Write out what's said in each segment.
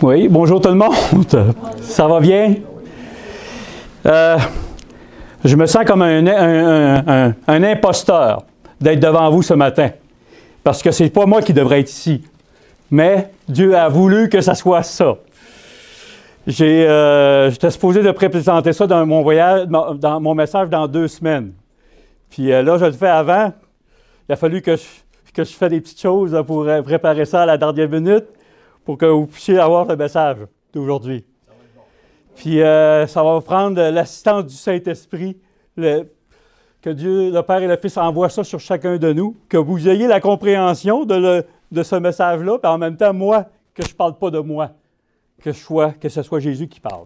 Oui, bonjour tout le monde. Ça va bien? Je me sens comme un imposteur d'être devant vous ce matin. Parce que c'est pas moi qui devrais être ici. Mais Dieu a voulu que ça soit ça. J'étais supposé de présenter ça dans mon voyage, dans mon message dans 2 semaines. Puis là, je le fais avant. Il a fallu que je fasse des petites choses pour préparer ça à la dernière minute pour que vous puissiez avoir le message d'aujourd'hui. Puis ça va prendre l'assistance du Saint-Esprit, que Dieu, le Père et le Fils envoient ça sur chacun de nous, que vous ayez la compréhension de ce message-là, puis en même temps, moi, que je ne parle pas de moi, que ce soit Jésus qui parle,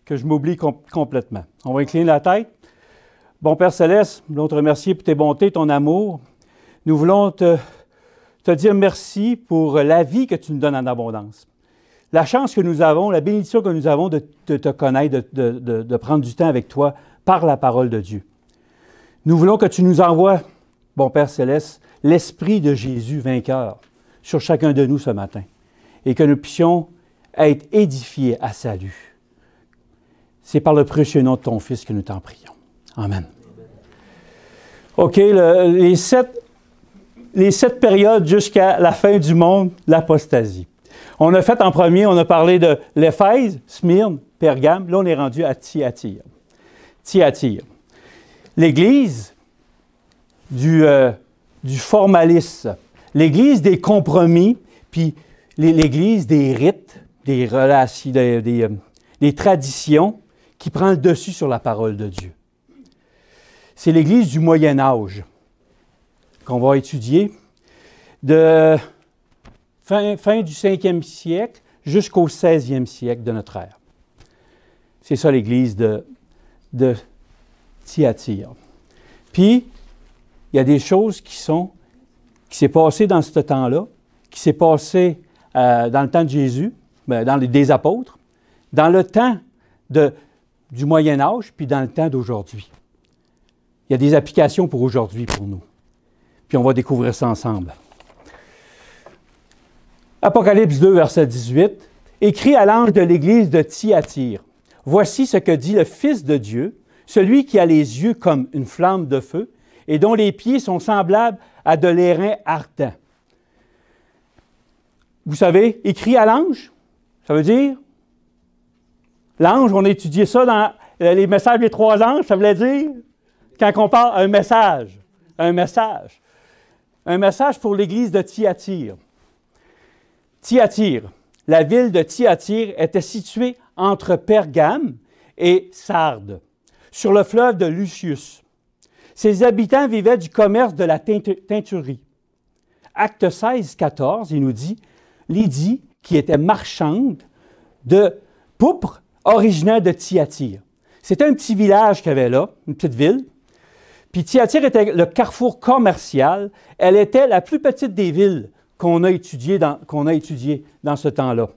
que je m'oublie complètement. On va incliner la tête. Bon Père Céleste, nous voulons te remercier pour tes bontés, ton amour. Nous voulons te dire merci pour la vie que tu nous donnes en abondance. La chance que nous avons, la bénédiction que nous avons de te connaître, de prendre du temps avec toi par la parole de Dieu. Nous voulons que tu nous envoies, bon Père Céleste, l'Esprit de Jésus vainqueur sur chacun de nous ce matin et que nous puissions être édifiés à salut. C'est par le précieux nom de ton Fils que nous t'en prions. Amen. OK, les 7 périodes jusqu'à la fin du monde, l'apostasie. On a fait en premier, on a parlé de l'Éphèse, Smyrne, Pergame. Là, on est rendu à Thyatire. Thyatire. L'Église du formalisme, l'Église des compromis, puis l'Église des rites, des relations, des traditions qui prend le dessus sur la parole de Dieu. C'est l'Église du Moyen Âge qu'on va étudier de fin du 5e siècle jusqu'au 16e siècle de notre ère. C'est ça l'Église de Thyatire. Puis, il y a des choses qui s'est passées dans ce temps-là, qui s'est passé dans le temps de Jésus, des apôtres, dans le temps du Moyen Âge, puis dans le temps d'aujourd'hui. Il y a des applications pour aujourd'hui, pour nous. Puis on va découvrir ça ensemble. Apocalypse 2, verset 18. Écrit à l'ange de l'Église de Thyatire. Voici ce que dit le Fils de Dieu, celui qui a les yeux comme une flamme de feu et dont les pieds sont semblables à de l'airain ardent. Vous savez, écrit à l'ange, ça veut dire, l'ange, on a étudié ça dans les messages des 3 anges, ça voulait dire, quand on parle un message pour l'Église de Thyatire. Thyatire, la ville de Thyatire était située entre Pergame et Sardes, sur le fleuve de Lucius. Ses habitants vivaient du commerce de la teinturerie. Acte 16, 14, il nous dit, Lydie, qui était marchande de pourpre, originaire de Thyatire. C'était un petit village qu'il y avait là, une petite ville. Puis Thyatire était le carrefour commercial. Elle était la plus petite des villes qu'on a étudiées dans ce temps-là.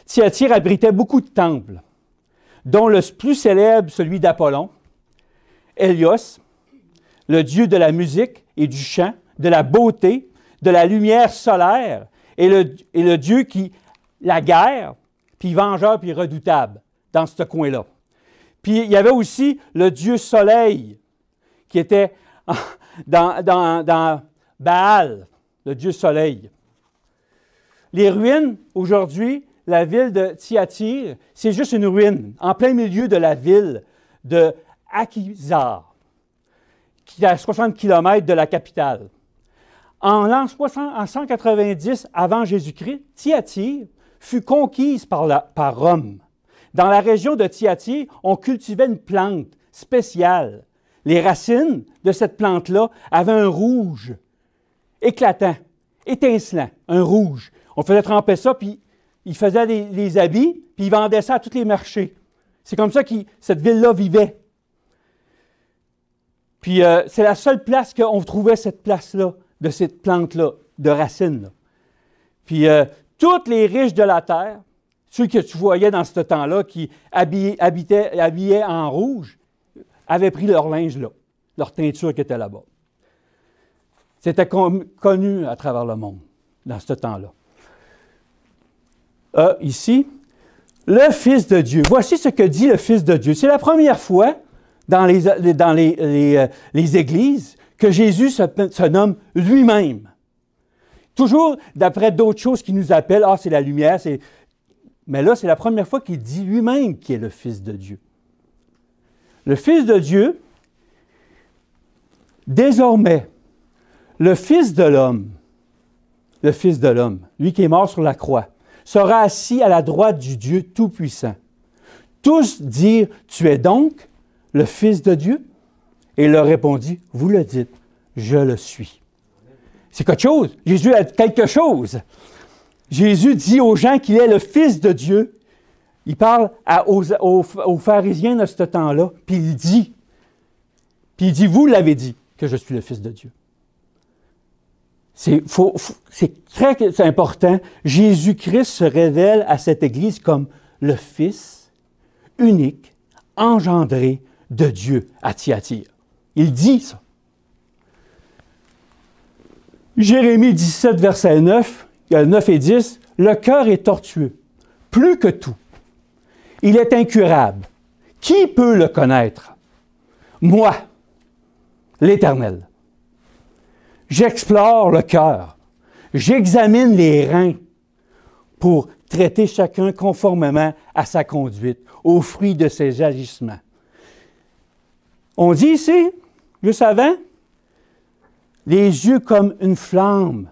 Thyatire abritait beaucoup de temples, dont le plus célèbre, celui d'Apollon, Hélios, le dieu de la musique et du chant, de la beauté, de la lumière solaire, et le dieu la guerre, puis vengeur, puis redoutable, dans ce coin-là. Puis il y avait aussi le dieu soleil, qui était dans Baal, le dieu soleil. Les ruines, aujourd'hui, la ville de Thyatire, c'est juste une ruine, en plein milieu de la ville de Akhisar, qui est à 60 km de la capitale. En l'an 190 avant Jésus-Christ, Thyatire fut conquise par Rome. Dans la région de Thyatire, on cultivait une plante spéciale. Les racines de cette plante-là avaient un rouge éclatant, étincelant, un rouge. On faisait tremper ça, puis ils faisaient des habits, puis ils vendaient ça à tous les marchés. C'est comme ça que cette ville-là vivait. Puis c'est la seule place qu'on trouvait cette place-là, de cette plante-là, de racines. Là. Puis tous les riches de la terre, ceux que tu voyais dans ce temps-là, qui habillaient en rouge, avaient pris leur linge là, leur teinture qui était là-bas. C'était connu à travers le monde, dans ce temps-là. ici, le Fils de Dieu. Voici ce que dit le Fils de Dieu. C'est la première fois dans les églises que Jésus se nomme lui-même. Toujours d'après d'autres choses qui nous appellent, c'est la lumière, mais là, c'est la première fois qu'il dit lui-même qu'il est le Fils de Dieu. Le Fils de Dieu, désormais, le Fils de l'homme, lui qui est mort sur la croix, sera assis à la droite du Dieu Tout-Puissant. Tous dirent, tu es donc le Fils de Dieu? Et il leur répondit, vous le dites, je le suis. C'est quelque chose. Jésus a quelque chose. Jésus dit aux gens qu'il est le Fils de Dieu. Il parle aux pharisiens de ce temps-là, puis il dit, vous l'avez dit, que je suis le Fils de Dieu. C'est très important. Jésus-Christ se révèle à cette Église comme le Fils unique, engendré de Dieu à Thyatire. Il dit ça. Jérémie 17, verset 9 et 10, « Le cœur est tortueux, plus que tout. Il est incurable. Qui peut le connaître? Moi, l'Éternel. J'explore le cœur. J'examine les reins pour traiter chacun conformément à sa conduite, aux fruits de ses agissements. » On dit ici, juste avant, les yeux comme une flamme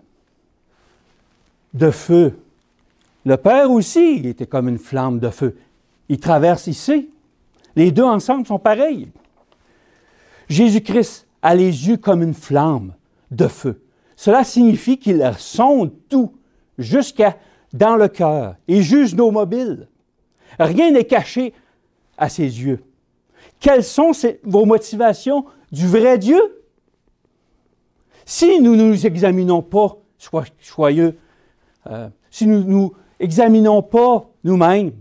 de feu. Le Père aussi, il était comme une flamme de feu. Il traverse ici. Les deux ensemble sont pareils. Jésus-Christ a les yeux comme une flamme de feu. Cela signifie qu'il sonde tout jusqu'à dans le cœur et juge nos mobiles. Rien n'est caché à ses yeux. Quelles sont vos motivations du vrai Dieu? Si nous ne nous examinons pas, si nous ne nous examinons pas nous-mêmes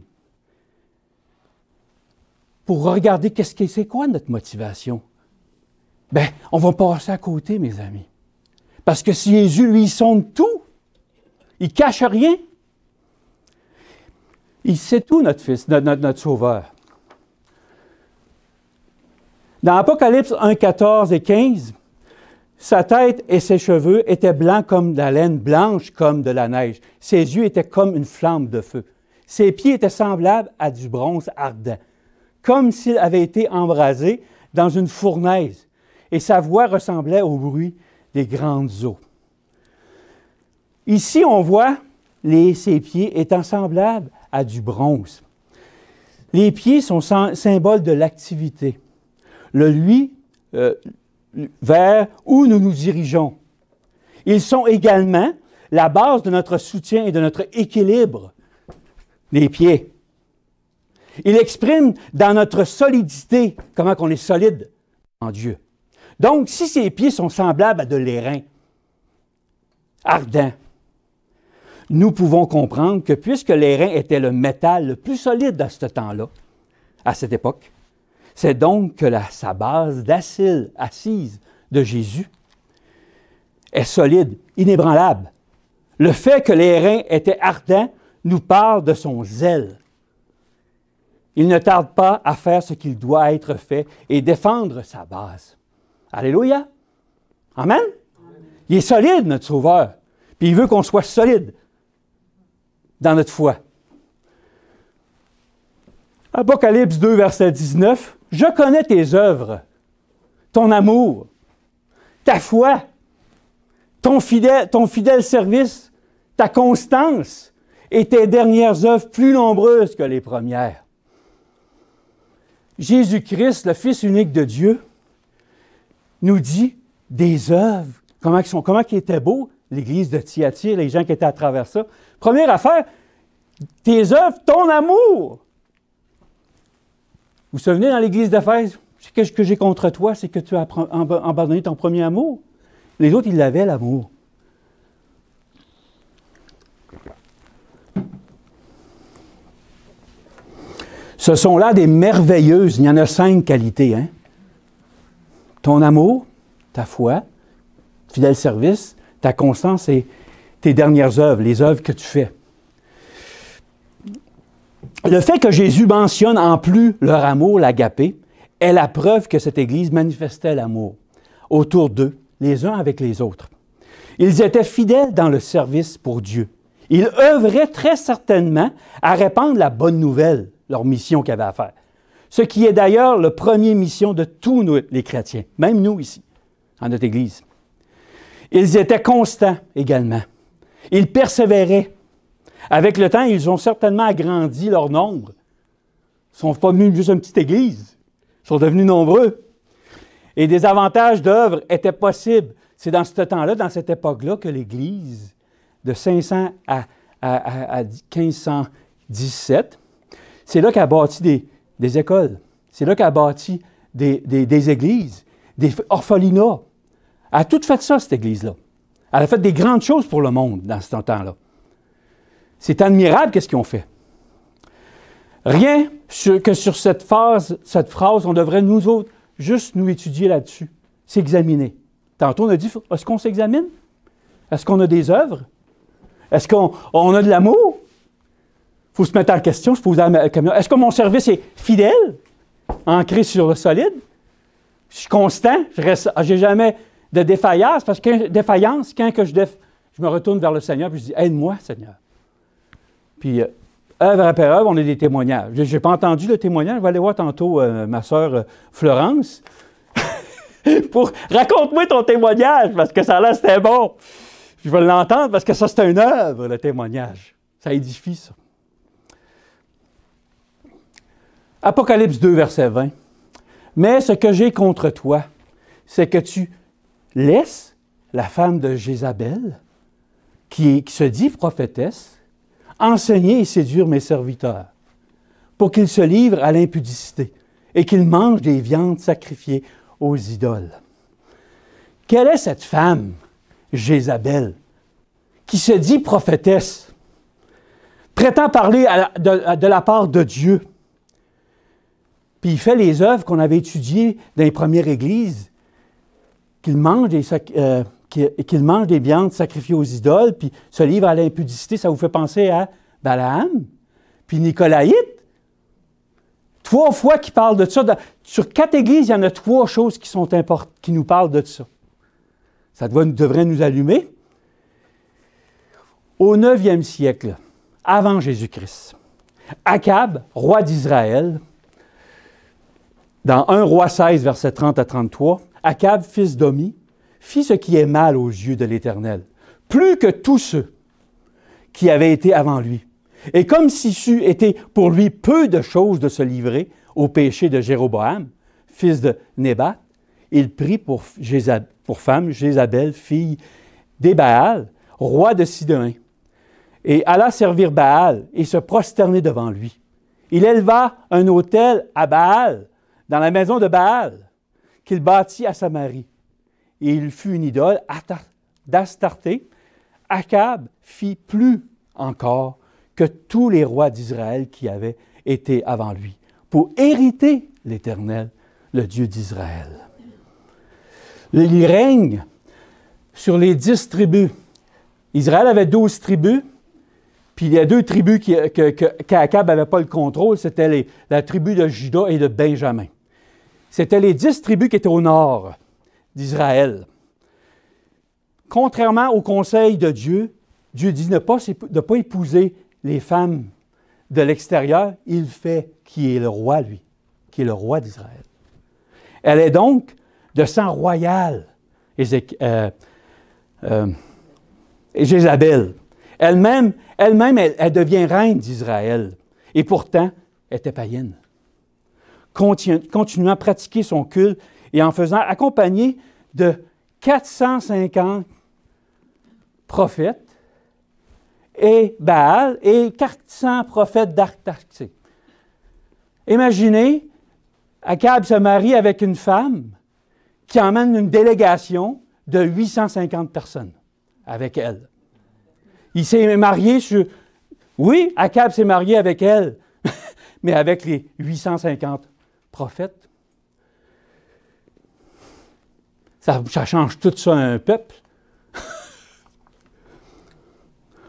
pour regarder c'est quoi notre motivation, on va passer à côté, mes amis. Parce que si Jésus, lui, il sonde tout, il ne cache rien. Il sait tout, notre Fils, notre Sauveur. Dans Apocalypse 1, 14 et 15, sa tête et ses cheveux étaient blancs comme de la laine, blanche comme de la neige. Ses yeux étaient comme une flamme de feu. Ses pieds étaient semblables à du bronze ardent, comme s'il avait été embrasé dans une fournaise. Et sa voix ressemblait au bruit des grandes eaux. Ici, on voit ses pieds étant semblables à du bronze. Les pieds sont symboles de l'activité. Le lui, vers où nous nous dirigeons. Ils sont également la base de notre soutien et de notre équilibre, les pieds. Ils expriment dans notre solidité comment on est solide en Dieu. Donc, si ces pieds sont semblables à de l'airain ardent, nous pouvons comprendre que puisque l'airain était le métal le plus solide à ce temps-là, à cette époque, c'est donc que sa base d'acide assise de Jésus est solide, inébranlable. Le fait que l'airain était ardent nous parle de son zèle. Il ne tarde pas à faire ce qu'il doit être fait et défendre sa base. Alléluia! Amen? Il est solide, notre Sauveur. Puis il veut qu'on soit solide dans notre foi. Apocalypse 2, verset 19. « Je connais tes œuvres, ton amour, ta foi, ton fidèle service, ta constance et tes dernières œuvres plus nombreuses que les premières. » Jésus-Christ, le Fils unique de Dieu, nous dit des œuvres. Comment il était beau, l'église de Thyatire, les gens qui étaient à travers ça. Première affaire, tes œuvres, ton amour. Vous vous souvenez dans l'église d'Éphèse, ce que j'ai contre toi, c'est que tu as abandonné ton premier amour. Les autres, ils l'avaient, l'amour. Ce sont là des merveilleuses, il y en a 5 qualités. Hein? Ton amour, ta foi, fidèle service, ta constance et tes dernières œuvres, les œuvres que tu fais. le fait que Jésus mentionne en plus leur amour, l'agapé, est la preuve que cette Église manifestait l'amour autour d'eux, les uns avec les autres. Ils étaient fidèles dans le service pour Dieu. Ils œuvraient très certainement à répandre la bonne nouvelle, leur mission qu'ils avaient à faire. Ce qui est d'ailleurs la première mission de tous les chrétiens, même nous ici, en notre Église. Ils étaient constants également. Ils persévéraient. Avec le temps, ils ont certainement agrandi leur nombre. Ils ne sont pas venus juste une petite Église. Ils sont devenus nombreux. Et des avantages d'œuvre étaient possibles. C'est dans ce temps-là, dans cette époque-là, que l'Église, de 500 à 1517, c'est là qu'elle a bâti des écoles. C'est là qu'elle a bâti des églises, des orphelinats. Elle a tout fait ça, cette Église-là. Elle a fait des grandes choses pour le monde dans ce temps-là. C'est admirable qu'est-ce qu'ils ont fait. Rien que sur cette phrase, on devrait nous autres juste nous étudier là-dessus, s'examiner. Tantôt, on a dit, est-ce qu'on s'examine? Est-ce qu'on a des œuvres? Est-ce qu'on a de l'amour? Il faut se mettre en question, se poser la question. Est-ce que mon service est fidèle, ancré sur le solide? Je suis constant, je n'ai jamais de défaillance, parce que défaillance, quand que je me retourne vers le Seigneur, puis je dis, aide-moi, Seigneur. Puis, œuvre après œuvre, on a des témoignages. Je n'ai pas entendu le témoignage, je vais aller voir tantôt ma sœur Florence. Raconte-moi ton témoignage, parce que ça a l'air c'était bon. Je vais l'entendre, parce que ça, c'est une œuvre, le témoignage. Ça édifie, ça. Apocalypse 2, verset 20. Mais ce que j'ai contre toi, c'est que tu laisses la femme de Jézabel, qui se dit prophétesse, enseigner et séduire mes serviteurs, pour qu'ils se livrent à l'impudicité et qu'ils mangent des viandes sacrifiées aux idoles. Quelle est cette femme, Jézabel, qui se dit prophétesse, prétend parler de la part de Dieu, puis il fait les œuvres qu'on avait étudiées dans les premières églises, qu'il mange des viandes sacrifiées aux idoles, puis se livre à l'impudicité, ça vous fait penser à Balaam, puis Nicolaïte. 3 fois qu'il parle de ça. Sur 4 églises, il y en a 3 choses qui nous parlent de ça. Ça devrait nous allumer. Au 9e siècle, avant Jésus-Christ, Akab, roi d'Israël, dans 1 Roi 16, versets 30 à 33, Akab, fils d'Omi, fit ce qui est mal aux yeux de l'Éternel, plus que tous ceux qui avaient été avant lui. Et comme s'il c'eût été pour lui peu de choses de se livrer au péché de Jéroboam, fils de Nébat, il prit pour femme Jézabel, fille d'Ébaal, roi de Sidon, et alla servir Baal et se prosterner devant lui. Il éleva un autel à Baal, dans la maison de Baal, qu'il bâtit à Samarie. Et il fut une idole d'Astarté. Akab fit plus encore que tous les rois d'Israël qui avaient été avant lui, pour hériter l'Éternel, le Dieu d'Israël. Il règne sur les 10 tribus. Israël avait 12 tribus, puis il y a 2 tribus qu'Akab n'avait pas le contrôle, c'était la tribu de Juda et de Benjamin. C'était les 10 tribus qui étaient au nord d'Israël. Contrairement au conseil de Dieu, Dieu dit de ne pas épouser les femmes de l'extérieur. Il fait qui est le roi, lui, qui est le roi d'Israël. Elle est donc de sang royal, Jézabel. Elle-même, elle devient reine d'Israël. Et pourtant, elle était païenne. Continuant à pratiquer son culte et en faisant accompagner de 450 prophètes et Baal et 400 prophètes d'Artaxée. Imaginez, Akab se marie avec une femme qui emmène une délégation de 850 personnes avec elle. Il s'est marié sur... Oui, Akab s'est marié avec elle, mais avec les 850 prophètes. Ça change tout ça à un peuple.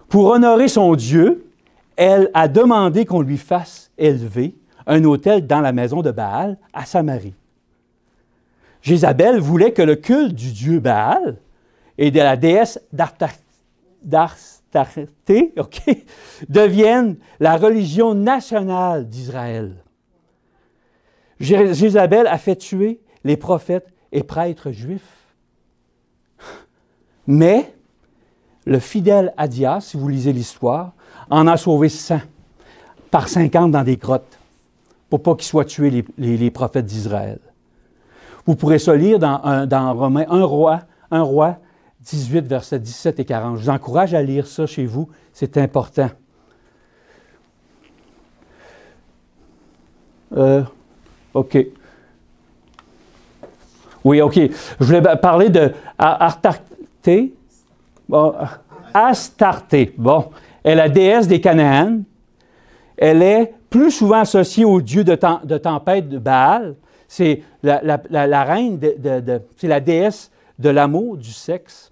Pour honorer son Dieu, elle a demandé qu'on lui fasse élever un autel dans la maison de Baal à Samarie. Jézabel voulait que le culte du dieu Baal et de la déesse d'Astarté devienne la religion nationale d'Israël. Jézabel a fait tuer les prophètes et prêtres juifs. Mais le fidèle Adias, si vous lisez l'histoire, en a sauvé 100 par 50 dans des grottes pour pas qu'ils soient tués les prophètes d'Israël. Vous pourrez ça lire dans Romains 1 roi 18, versets 17 et 40. Je vous encourage à lire ça chez vous, c'est important. OK. Oui, OK. Je voulais parler de Astarté. Bon, Astarté. Bon, elle est la déesse des Canaan. Elle est plus souvent associée au dieu de tempête de Baal. C'est la reine, c'est la déesse de l'amour, du sexe,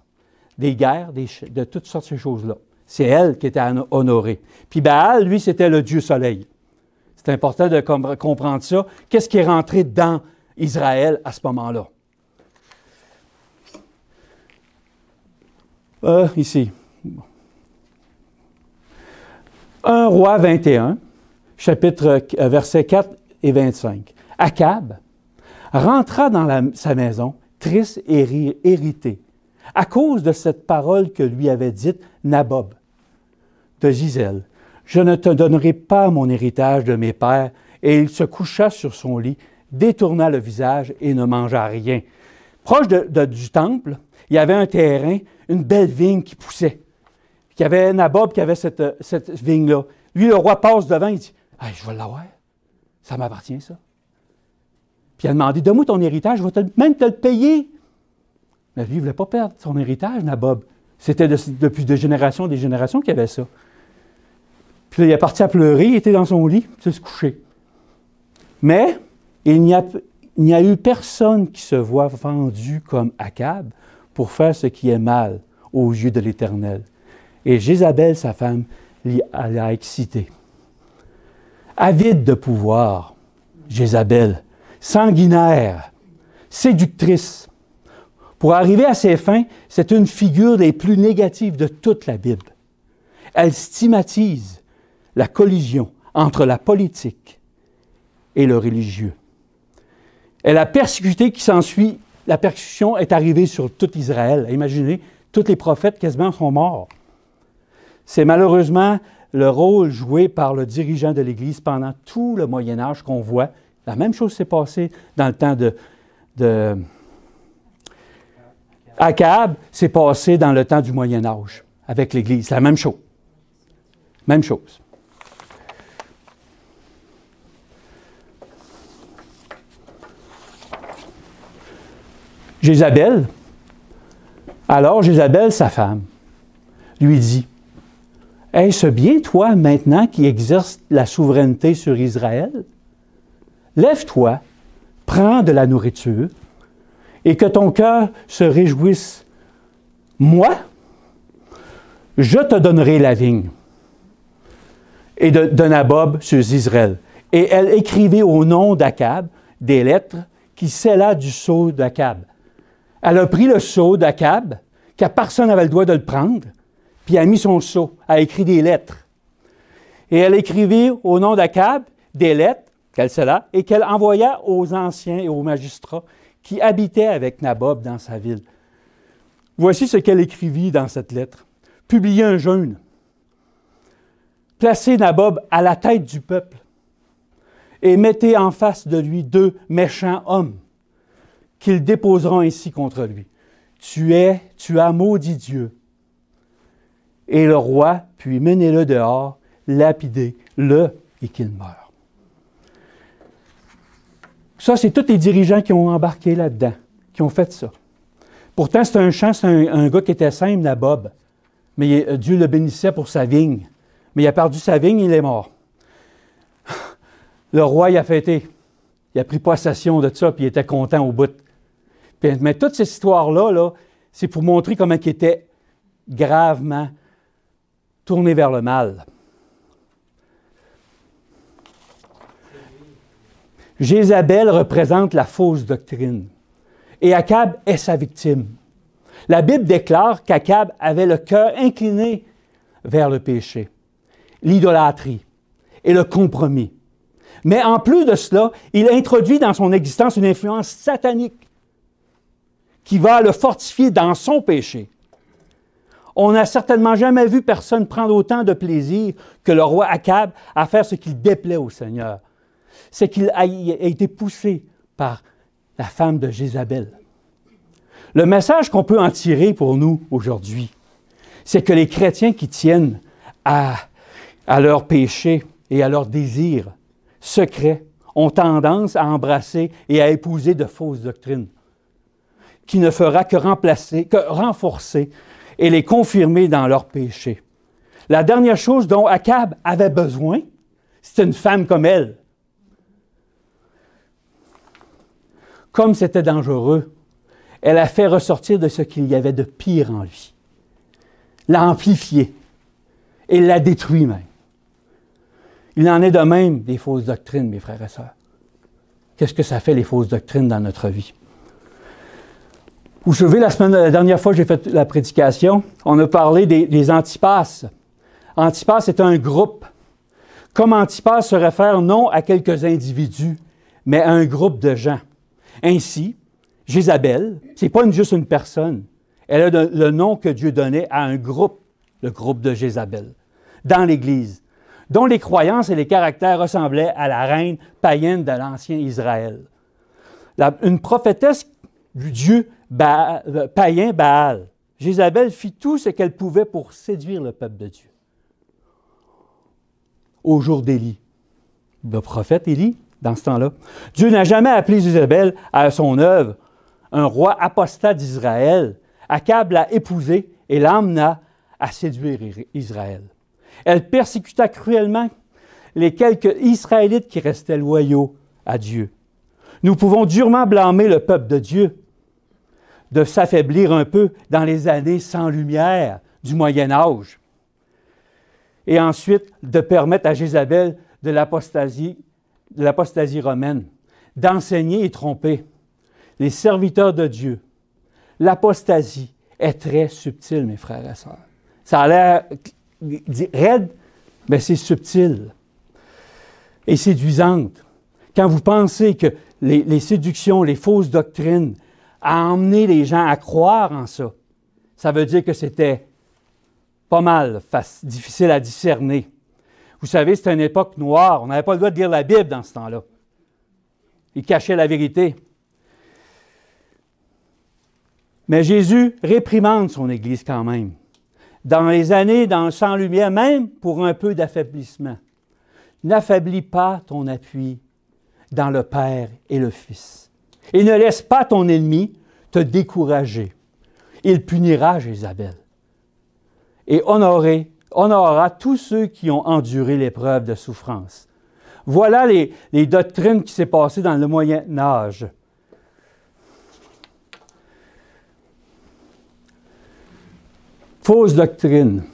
des guerres, de toutes sortes de ces choses-là. C'est elle qui était honorée. Puis Baal, lui, c'était le dieu soleil. C'est important de comprendre ça. Qu'est-ce qui est rentré dans Israël à ce moment-là? Ici. 1 roi 21, chapitre, versets 4 et 25. Akab rentra dans sa maison, triste et irrité, à cause de cette parole que lui avait dite Nabob de Gisèle. « Je ne te donnerai pas mon héritage de mes pères. » Et il se coucha sur son lit, détourna le visage et ne mangea rien. Proche du temple, il y avait un terrain, une belle vigne qui poussait. Il y avait Nabob qui avait cette vigne-là. Lui, le roi passe devant, il dit « Hey, je vais l'avoir. Ça m'appartient, ça. » Puis il a demandé « Donne-moi ton héritage, je vais même te le payer. » Mais lui, il ne voulait pas perdre son héritage, Nabob. C'était depuis des générations qu'il y avait ça. Puis là, il est parti à pleurer, il était dans son lit, il s'est couché. Mais il n'y a eu personne qui se voit vendu comme Akab pour faire ce qui est mal aux yeux de l'Éternel. Et Jézabel, sa femme, l'a excité. Avide de pouvoir, Jézabel, sanguinaire, séductrice. Pour arriver à ses fins, c'est une figure des plus négatives de toute la Bible. Elle stigmatise la collision entre la politique et le religieux. Et la persécution qui s'ensuit, la persécution est arrivée sur tout Israël. Imaginez, tous les prophètes quasiment sont morts. C'est malheureusement le rôle joué par le dirigeant de l'Église pendant tout le Moyen Âge qu'on voit. La même chose s'est passée dans le temps de Akab, s'est passé dans le temps du Moyen Âge avec l'Église. C'est la même chose. Même chose. Jézabel, alors Jézabel, sa femme, lui dit « Est-ce bien toi maintenant qui exerces la souveraineté sur Israël? Lève-toi, prends de la nourriture, et que ton cœur se réjouisse. Moi, je te donnerai la vigne. » Et de Nabob sur Israël. Et elle écrivait au nom d'Akab des lettres qui scella du sceau d'Akab. Elle a pris le sceau d'Akab, car personne n'avait le droit de le prendre, puis elle a mis son sceau, elle a écrit des lettres. Et elle écrivait au nom d'Akab des lettres qu'elle scella et qu'elle envoya aux anciens et aux magistrats qui habitaient avec Nabob dans sa ville. Voici ce qu'elle écrivit dans cette lettre. Publiez un jeûne. Placez Nabob à la tête du peuple et mettez en face de lui 2 méchants hommes qu'ils déposeront ainsi contre lui. Tu as maudit Dieu. Et le roi, puis menez-le dehors, lapidez-le et qu'il meure. Ça, c'est tous les dirigeants qui ont embarqué là-dedans, qui ont fait ça. Pourtant, c'est un chant, c'est un gars qui était simple, Nabob. Mais Dieu le bénissait pour sa vigne. Mais il a perdu sa vigne, il est mort. Le roi, il a fêté. Il a pris possession de ça, puis il était content au bout. Mais toute cette histoire-là, c'est pour montrer comment il était gravement tourné vers le mal. Jézabel représente la fausse doctrine et Akab est sa victime. La Bible déclare qu'Akab avait le cœur incliné vers le péché, l'idolâtrie et le compromis. Mais en plus de cela, il introduit dans son existence une influence satanique qui va le fortifier dans son péché. On n'a certainement jamais vu personne prendre autant de plaisir que le roi Akab à faire ce qui déplaît au Seigneur. C'est qu'il a été poussé par la femme de Jézabel. Le message qu'on peut en tirer pour nous aujourd'hui, c'est que les chrétiens qui tiennent à leur péché et à leurs désirs secrets ont tendance à embrasser et à épouser de fausses doctrines qui ne fera que renforcer et les confirmer dans leur péché. La dernière chose dont Akab avait besoin, c'était une femme comme elle. Comme c'était dangereux, elle a fait ressortir de ce qu'il y avait de pire en lui. L'a amplifié et l'a détruit même. Il en est de même des fausses doctrines, mes frères et sœurs. Qu'est-ce que ça fait, les fausses doctrines, dans notre vie? Vous savez, la dernière fois que j'ai fait la prédication, on a parlé des Antipas. Antipas est un groupe. Comme Antipas se réfère non à quelques individus, mais à un groupe de gens. Ainsi, Jézabel, ce n'est pas juste une personne. Elle a le nom que Dieu donnait à un groupe, le groupe de Jézabel, dans l'Église, dont les croyances et les caractères ressemblaient à la reine païenne de l'ancien Israël. Une prophétesse du dieu païen Baal. Jézabel fit tout ce qu'elle pouvait pour séduire le peuple de Dieu. Au jour d'Élie, le prophète Élie, dans ce temps-là, Dieu n'a jamais appelé Jézabel à son œuvre. Un roi apostat d'Israël, Akab l'a épousée et l'emmena à séduire Israël. Elle persécuta cruellement les quelques Israélites qui restaient loyaux à Dieu. Nous pouvons durement blâmer le peuple de Dieu de s'affaiblir un peu dans les années sans lumière du Moyen Âge. Et ensuite, de permettre à Jézabel de l'apostasie romaine, d'enseigner et tromper les serviteurs de Dieu. L'apostasie est très subtile, mes frères et sœurs. Ça a l'air raide, mais c'est subtil et séduisante. Quand vous pensez que les séductions, les fausses doctrines, a emmené les gens à croire en ça, ça veut dire que c'était pas mal difficile à discerner. Vous savez, c'était une époque noire. On n'avait pas le droit de lire la Bible dans ce temps-là. Ils cachaient la vérité. Mais Jésus réprimande son Église quand même. Dans les années sans lumière, même pour un peu d'affaiblissement. N'affaiblis pas ton appui dans le Père et le Fils. Et ne laisse pas ton ennemi te décourager. Il punira Jézabel. Et honorera tous ceux qui ont enduré l'épreuve de souffrance. Voilà les doctrines qui s'est passées dans le Moyen Âge. Fausse doctrine.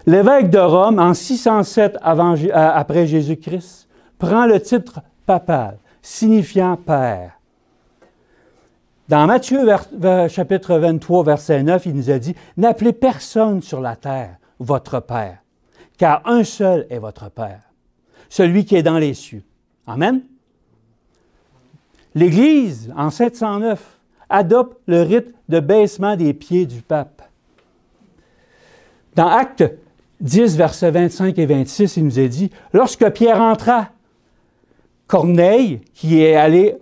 L'évêque de Rome, en 607 après Jésus-Christ, prend le titre papal, signifiant Père. Dans Matthieu, chapitre 23, verset 9, il nous a dit « N'appelez personne sur la terre votre Père, car un seul est votre Père, celui qui est dans les cieux. » Amen. L'Église, en 709, adopte le rite de baissement des pieds du pape. Dans Actes 10, versets 25 et 26, il nous est dit « Lorsque Pierre entra, Corneille, qui est allé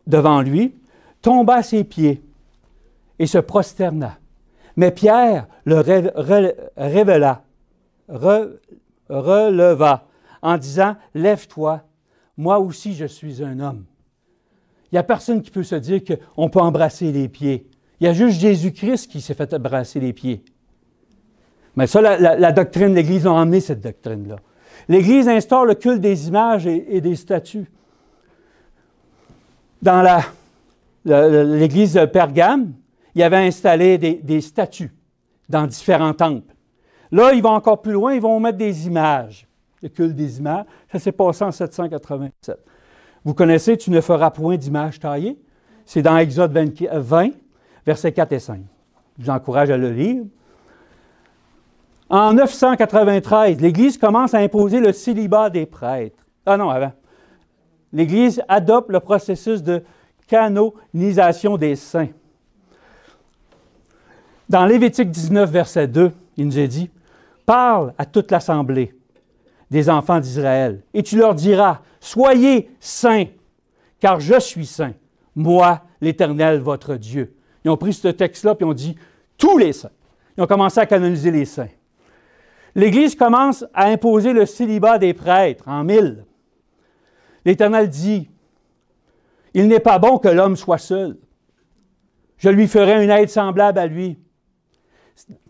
devant lui, tomba à ses pieds et se prosterna. Mais Pierre le releva en disant « Lève-toi, moi aussi je suis un homme. » Il n'y a personne qui peut se dire qu'on peut embrasser les pieds. Il y a juste Jésus-Christ qui s'est fait embrasser les pieds. Mais ça, la doctrine de l'Église a emmené cette doctrine-là. L'Église instaure le culte des images et des statues. Dans l'Église de Pergame, il avait installé des statues dans différents temples. Là, ils vont encore plus loin, ils vont mettre des images, le culte des images. Ça s'est passé en 787. Vous connaissez, tu ne feras point d'image taillée. C'est dans Exode 20, versets 4 et 5. Je vous encourage à le lire. En 993, l'Église commence à imposer le célibat des prêtres. Ah non, avant. L'Église adopte le processus de canonisation des saints. Dans Lévitique 19, verset 2, il nous est dit, « Parle à toute l'assemblée des enfants d'Israël, et tu leur diras, « Soyez saints, car je suis saint, moi, l'Éternel, votre Dieu. » Ils ont pris ce texte-là, puis ils ont dit, « Tous les saints. » Ils ont commencé à canoniser les saints. L'Église commence à imposer le célibat des prêtres en 1000. L'Éternel dit, « Il n'est pas bon que l'homme soit seul. Je lui ferai une aide semblable à lui. »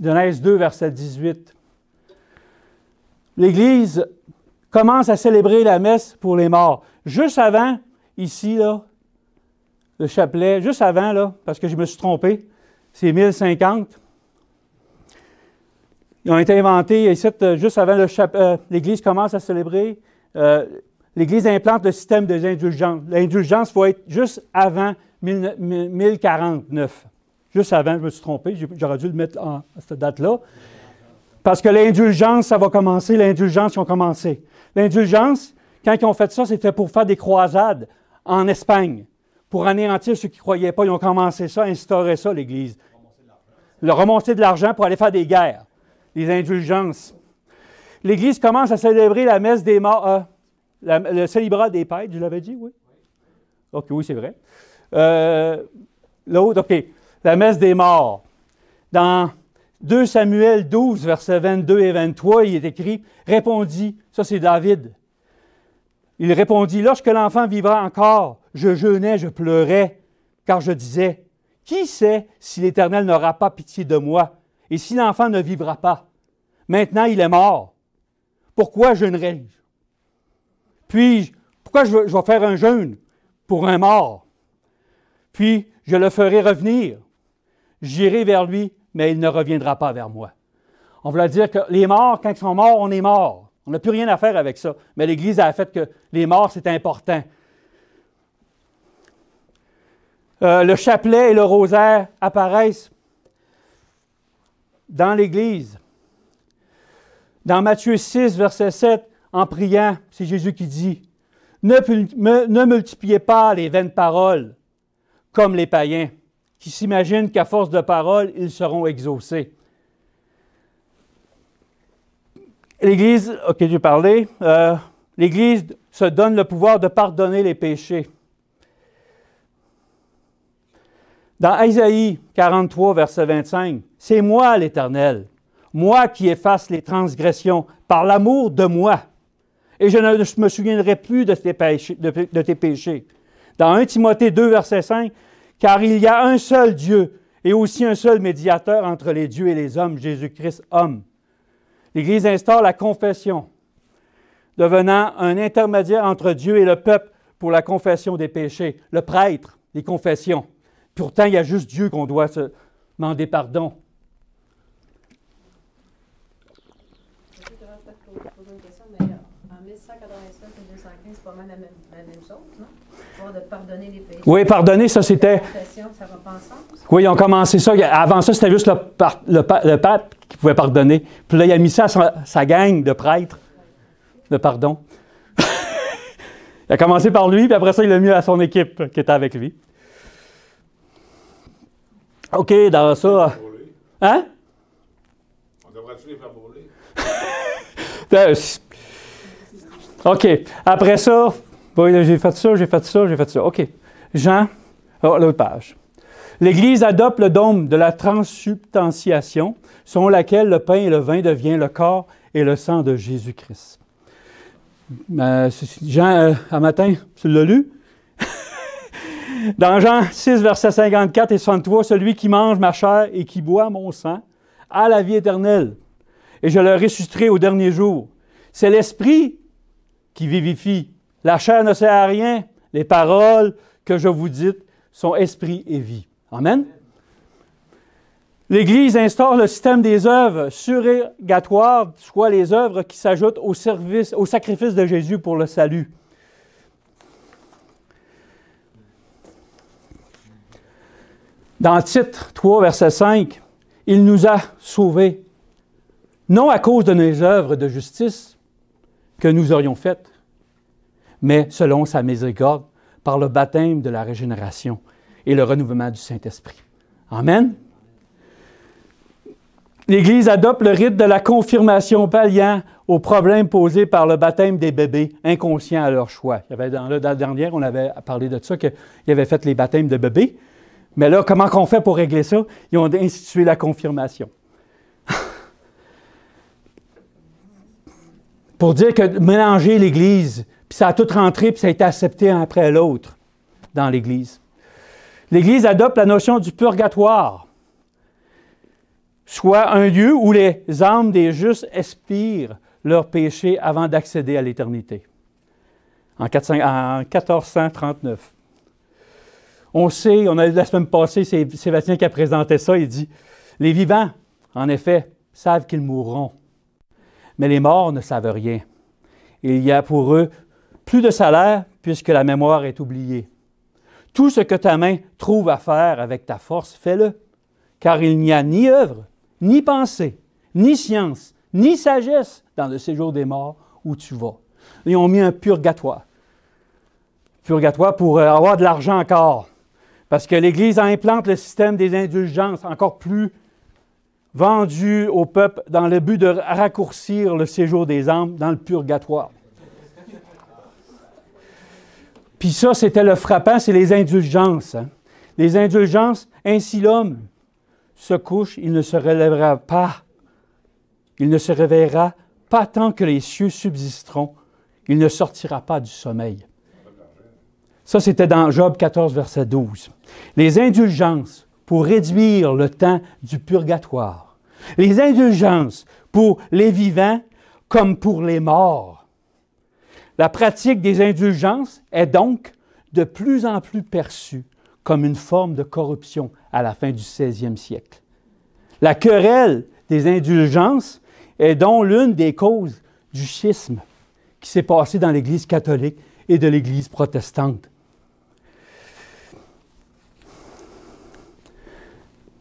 Genèse 2, verset 18. L'Église commence à célébrer la messe pour les morts. Juste avant, ici, là, le chapelet, juste avant, là, parce que je me suis trompé, c'est 1050. Ils ont été inventés, ici, juste avant l'Église commence à célébrer. L'Église implante le système des indulgences. L'indulgence va être juste avant 1049. Juste avant, je me suis trompé, j'aurais dû le mettre à cette date-là. Parce que l'indulgence, ça va commencer, l'indulgence, ils ont commencé. L'indulgence, quand ils ont fait ça, c'était pour faire des croisades en Espagne, pour anéantir ceux qui ne croyaient pas. Ils ont commencé ça, instauré ça, l'Église. Remonter de l'argent pour aller faire des guerres, les indulgences. L'Église commence à célébrer la messe des morts, le célibat des prêtres, je l'avais dit, oui? OK, oui, c'est vrai. L'autre, OK, la messe des morts. Dans 2 Samuel 12, versets 22 et 23, il est écrit, « Répondit », ça c'est David, il répondit, « Lorsque l'enfant vivra encore, je jeûnais, je pleurais, car je disais, qui sait si l'Éternel n'aura pas pitié de moi, et si l'enfant ne vivra pas? Maintenant il est mort. Pourquoi jeûnerai-je? Puis, pourquoi je vais faire un jeûne pour un mort? Puis, je le ferai revenir. J'irai vers lui, mais il ne reviendra pas vers moi. » On veut dire que les morts, quand ils sont morts, on est morts. On n'a plus rien à faire avec ça. Mais l'Église a fait que les morts, c'est important. Le chapelet et le rosaire apparaissent dans l'Église. Dans Matthieu 6, verset 7, en priant, c'est Jésus qui dit, « Ne multipliez pas les vaines paroles comme les païens, qui s'imaginent qu'à force de paroles, ils seront exaucés. » L'Église, OK, j'ai parlé, l'Église se donne le pouvoir de pardonner les péchés. Dans Isaïe 43, verset 25, « C'est moi l'Éternel, moi qui efface les transgressions par l'amour de moi, et je ne me souviendrai plus de tes péchés. » Dans 1 Timothée 2, verset 5, « Car il y a un seul Dieu et aussi un seul médiateur entre les dieux et les hommes, Jésus-Christ, homme. » L'Église instaure la confession, devenant un intermédiaire entre Dieu et le peuple pour la confession des péchés. Le prêtre, les confessions. Pourtant, il y a juste Dieu qu'on doit se demander pardon. Je vais peut-être poser une question, mais en 1187 et 215, c'est pas mal la même chose, non? De pardonner les péchés. Oui, pardonner, ça c'était... Confession, ça va pas ensemble? Oui, ils ont commencé ça. Avant ça, c'était juste le pape qui pouvait pardonner. Puis là, il a mis ça à sa gang de prêtres, de pardon. Il a commencé par lui, puis après ça, il l'a mis à son équipe qui était avec lui. OK, dans ça... Hein? On devrait-tu les faire brûler? OK. Après ça, oui, j'ai fait ça. OK. Jean, l'autre page. L'Église adopte le dogme de la transsubstantiation, selon laquelle le pain et le vin deviennent le corps et le sang de Jésus-Christ. Jean, un matin, tu l'as lu? Dans Jean 6, versets 54 et 63, « Celui qui mange ma chair et qui boit mon sang a la vie éternelle, et je le ressusciterai au dernier jour. C'est l'Esprit qui vivifie. La chair ne sert à rien. Les paroles que je vous dis sont esprit et vie. » Amen. L'Église instaure le système des œuvres surrogatoires, soit les œuvres qui s'ajoutent au sacrifice de Jésus pour le salut. Dans Tite 3, verset 5, « Il nous a sauvés, non à cause de nos œuvres de justice que nous aurions faites, mais selon sa miséricorde, par le baptême de la régénération et le renouvellement du Saint-Esprit. » Amen. L'Église adopte le rite de la confirmation palliant aux problèmes posés par le baptême des bébés inconscients à leur choix. Il y avait dans la dernière, on avait parlé de ça, qu'ils avaient fait les baptêmes de bébés. Mais là, comment on fait pour régler ça? Ils ont institué la confirmation. Pour dire que mélanger l'Église, puis ça a tout rentré, puis ça a été accepté un après l'autre dans l'Église. L'Église adopte la notion du purgatoire, soit un lieu où les âmes des justes expirent leurs péchés avant d'accéder à l'éternité. En 1439. On sait, on a vu la semaine passée, c'est Sébastien qui a présenté ça, il dit « Les vivants, en effet, savent qu'ils mourront, mais les morts ne savent rien. Il y a pour eux plus de salaire puisque la mémoire est oubliée. Tout ce que ta main trouve à faire avec ta force, fais-le, car il n'y a ni œuvre, ni pensée, ni science, ni sagesse dans le séjour des morts où tu vas. » Ils ont mis un purgatoire. Purgatoire pour avoir de l'argent encore. Parce que l'Église implante le système des indulgences encore plus vendu au peuple dans le but de raccourcir le séjour des âmes dans le purgatoire. Puis ça, c'était le frappant, c'est les indulgences. Hein. Les indulgences, ainsi l'homme se couche, il ne se relèvera pas. Il ne se réveillera pas tant que les cieux subsisteront. Il ne sortira pas du sommeil. Ça, c'était dans Job 14, verset 12. Les indulgences pour réduire le temps du purgatoire. Les indulgences pour les vivants comme pour les morts. La pratique des indulgences est donc de plus en plus perçue comme une forme de corruption à la fin du 16e siècle. La querelle des indulgences est donc l'une des causes du schisme qui s'est passé dans l'Église catholique et de l'Église protestante.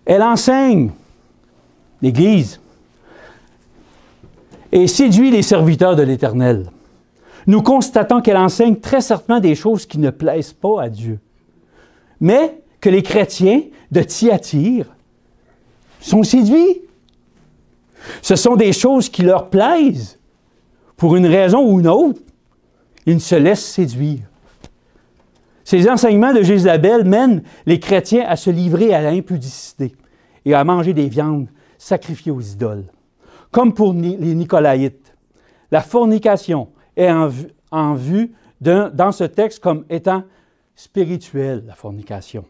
Elle enseigne, l'Église, et séduit les serviteurs de l'Éternel. Nous constatons qu'elle enseigne très certainement des choses qui ne plaisent pas à Dieu, mais que les chrétiens de Thyatire sont séduits. Ce sont des choses qui leur plaisent, pour une raison ou une autre. Ils se laissent séduire. Ces enseignements de Jézabel mènent les chrétiens à se livrer à l'impudicité et à manger des viandes sacrifiées aux idoles. Comme pour les Nicolaïtes, la fornication est en vue dans ce texte comme étant spirituelle, la fornication.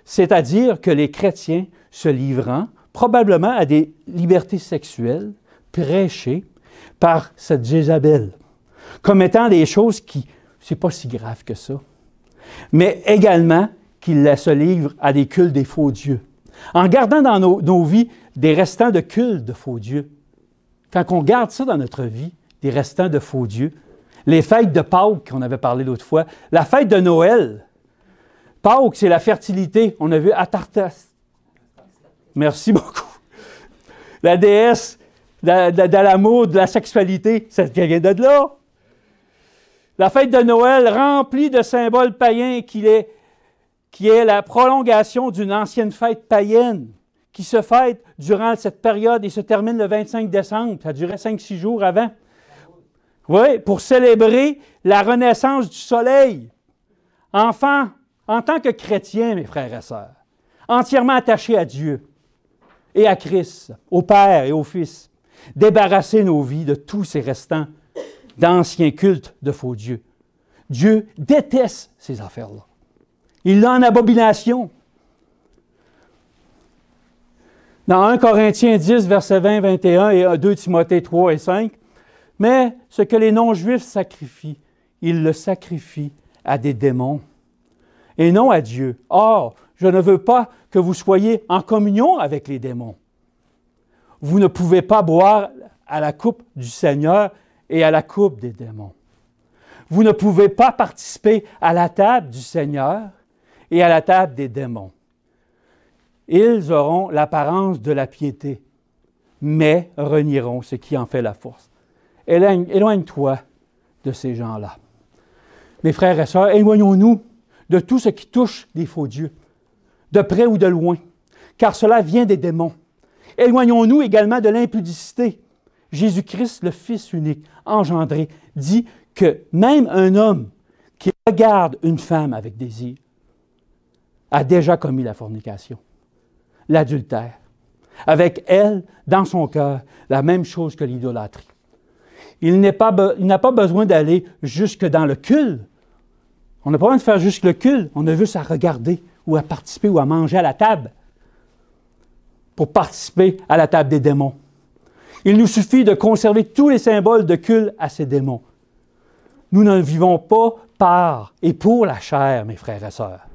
C'est-à-dire que les chrétiens se livrant probablement à des libertés sexuelles prêchées par cette Jézabel, comme étant des choses qui, c'est pas si grave que ça, mais également qu'ils se livrent à des cultes des faux dieux. En gardant dans nos vies des restants de cultes de faux dieux, quand on garde ça dans notre vie, des restants de faux dieux, les fêtes de Pâques qu'on avait parlé l'autre fois, la fête de Noël, Pâques, c'est la fertilité, on a vu Atartas. Merci beaucoup. La déesse de l'amour, de la sexualité, ça vient de là. La fête de Noël remplie de symboles païens qui est la prolongation d'une ancienne fête païenne qui se fête durant cette période et se termine le 25 décembre. Ça durait 5-6 jours avant. Oui, pour célébrer la renaissance du soleil. Enfants, en tant que chrétiens, mes frères et sœurs, entièrement attachés à Dieu et à Christ, au Père et au Fils, débarrasser nos vies de tous ces restants d'anciens cultes de faux dieux. Dieu déteste ces affaires-là. Il l'a en abomination. Dans 1 Corinthiens 10, versets 20, 21 et 2 Timothée 3 et 5, « Mais ce que les non-juifs sacrifient, ils le sacrifient à des démons et non à Dieu. Or, je ne veux pas que vous soyez en communion avec les démons. Vous ne pouvez pas boire à la coupe du Seigneur et à la coupe des démons. Vous ne pouvez pas participer à la table du Seigneur et à la table des démons. Ils auront l'apparence de la piété, mais renieront ce qui en fait la force. Éloigne-toi de ces gens-là. Mes frères et sœurs, éloignons-nous de tout ce qui touche des faux dieux, de près ou de loin, car cela vient des démons. Éloignons-nous également de l'impudicité. Jésus-Christ, le Fils unique, engendré, dit que même un homme qui regarde une femme avec désir a déjà commis la fornication, l'adultère. Avec elle, dans son cœur, la même chose que l'idolâtrie. Il n'a pas besoin d'aller jusque dans le culte. On n'a pas besoin de faire jusque le culte. On a juste à regarder ou à participer ou à manger à la table pour participer à la table des démons. Il nous suffit de conserver tous les symboles de culte à ces démons. Nous ne vivons pas par et pour la chair, mes frères et sœurs,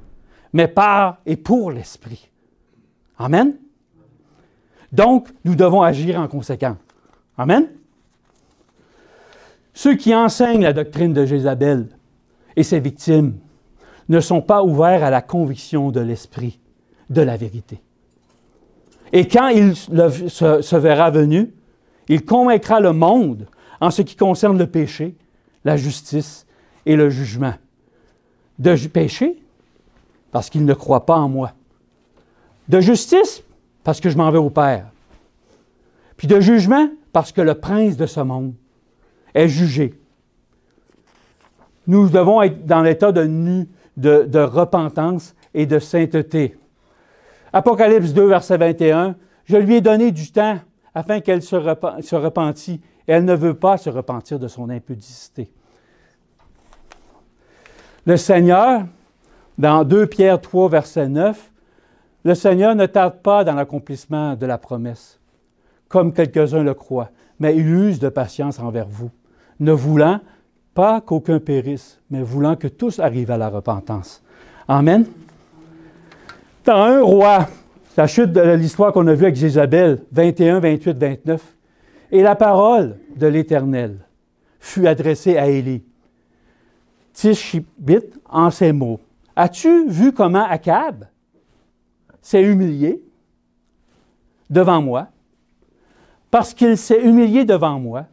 mais par et pour l'esprit. Amen? Donc, nous devons agir en conséquence. Amen? Ceux qui enseignent la doctrine de Jézabel et ses victimes ne sont pas ouverts à la conviction de l'esprit, de la vérité. Et quand il se verra venu, il convaincra le monde en ce qui concerne le péché, la justice et le jugement. De péché, parce qu'il ne croit pas en moi. De justice, parce que je m'en vais au Père. Puis de jugement, parce que le prince de ce monde est jugé. Nous devons être dans l'état de repentance et de sainteté. Apocalypse 2, verset 21, « Je lui ai donné du temps afin qu'elle se repentît. Et elle ne veut pas se repentir de son impudicité. » Le Seigneur, dans 2 Pierre 3, verset 9, le Seigneur ne tarde pas dans l'accomplissement de la promesse, comme quelques-uns le croient, mais il use de patience envers vous, ne voulant pas qu'aucun périsse, mais voulant que tous arrivent à la repentance. Amen. Dans 1 Roi, la chute de l'histoire qu'on a vue avec Jézabel, 21, 28, 29, et la parole de l'Éternel fut adressée à Élie. Tishbit en ces mots. As-tu vu comment Akab s'est humilié devant moi? Parce qu'il s'est humilié devant moi,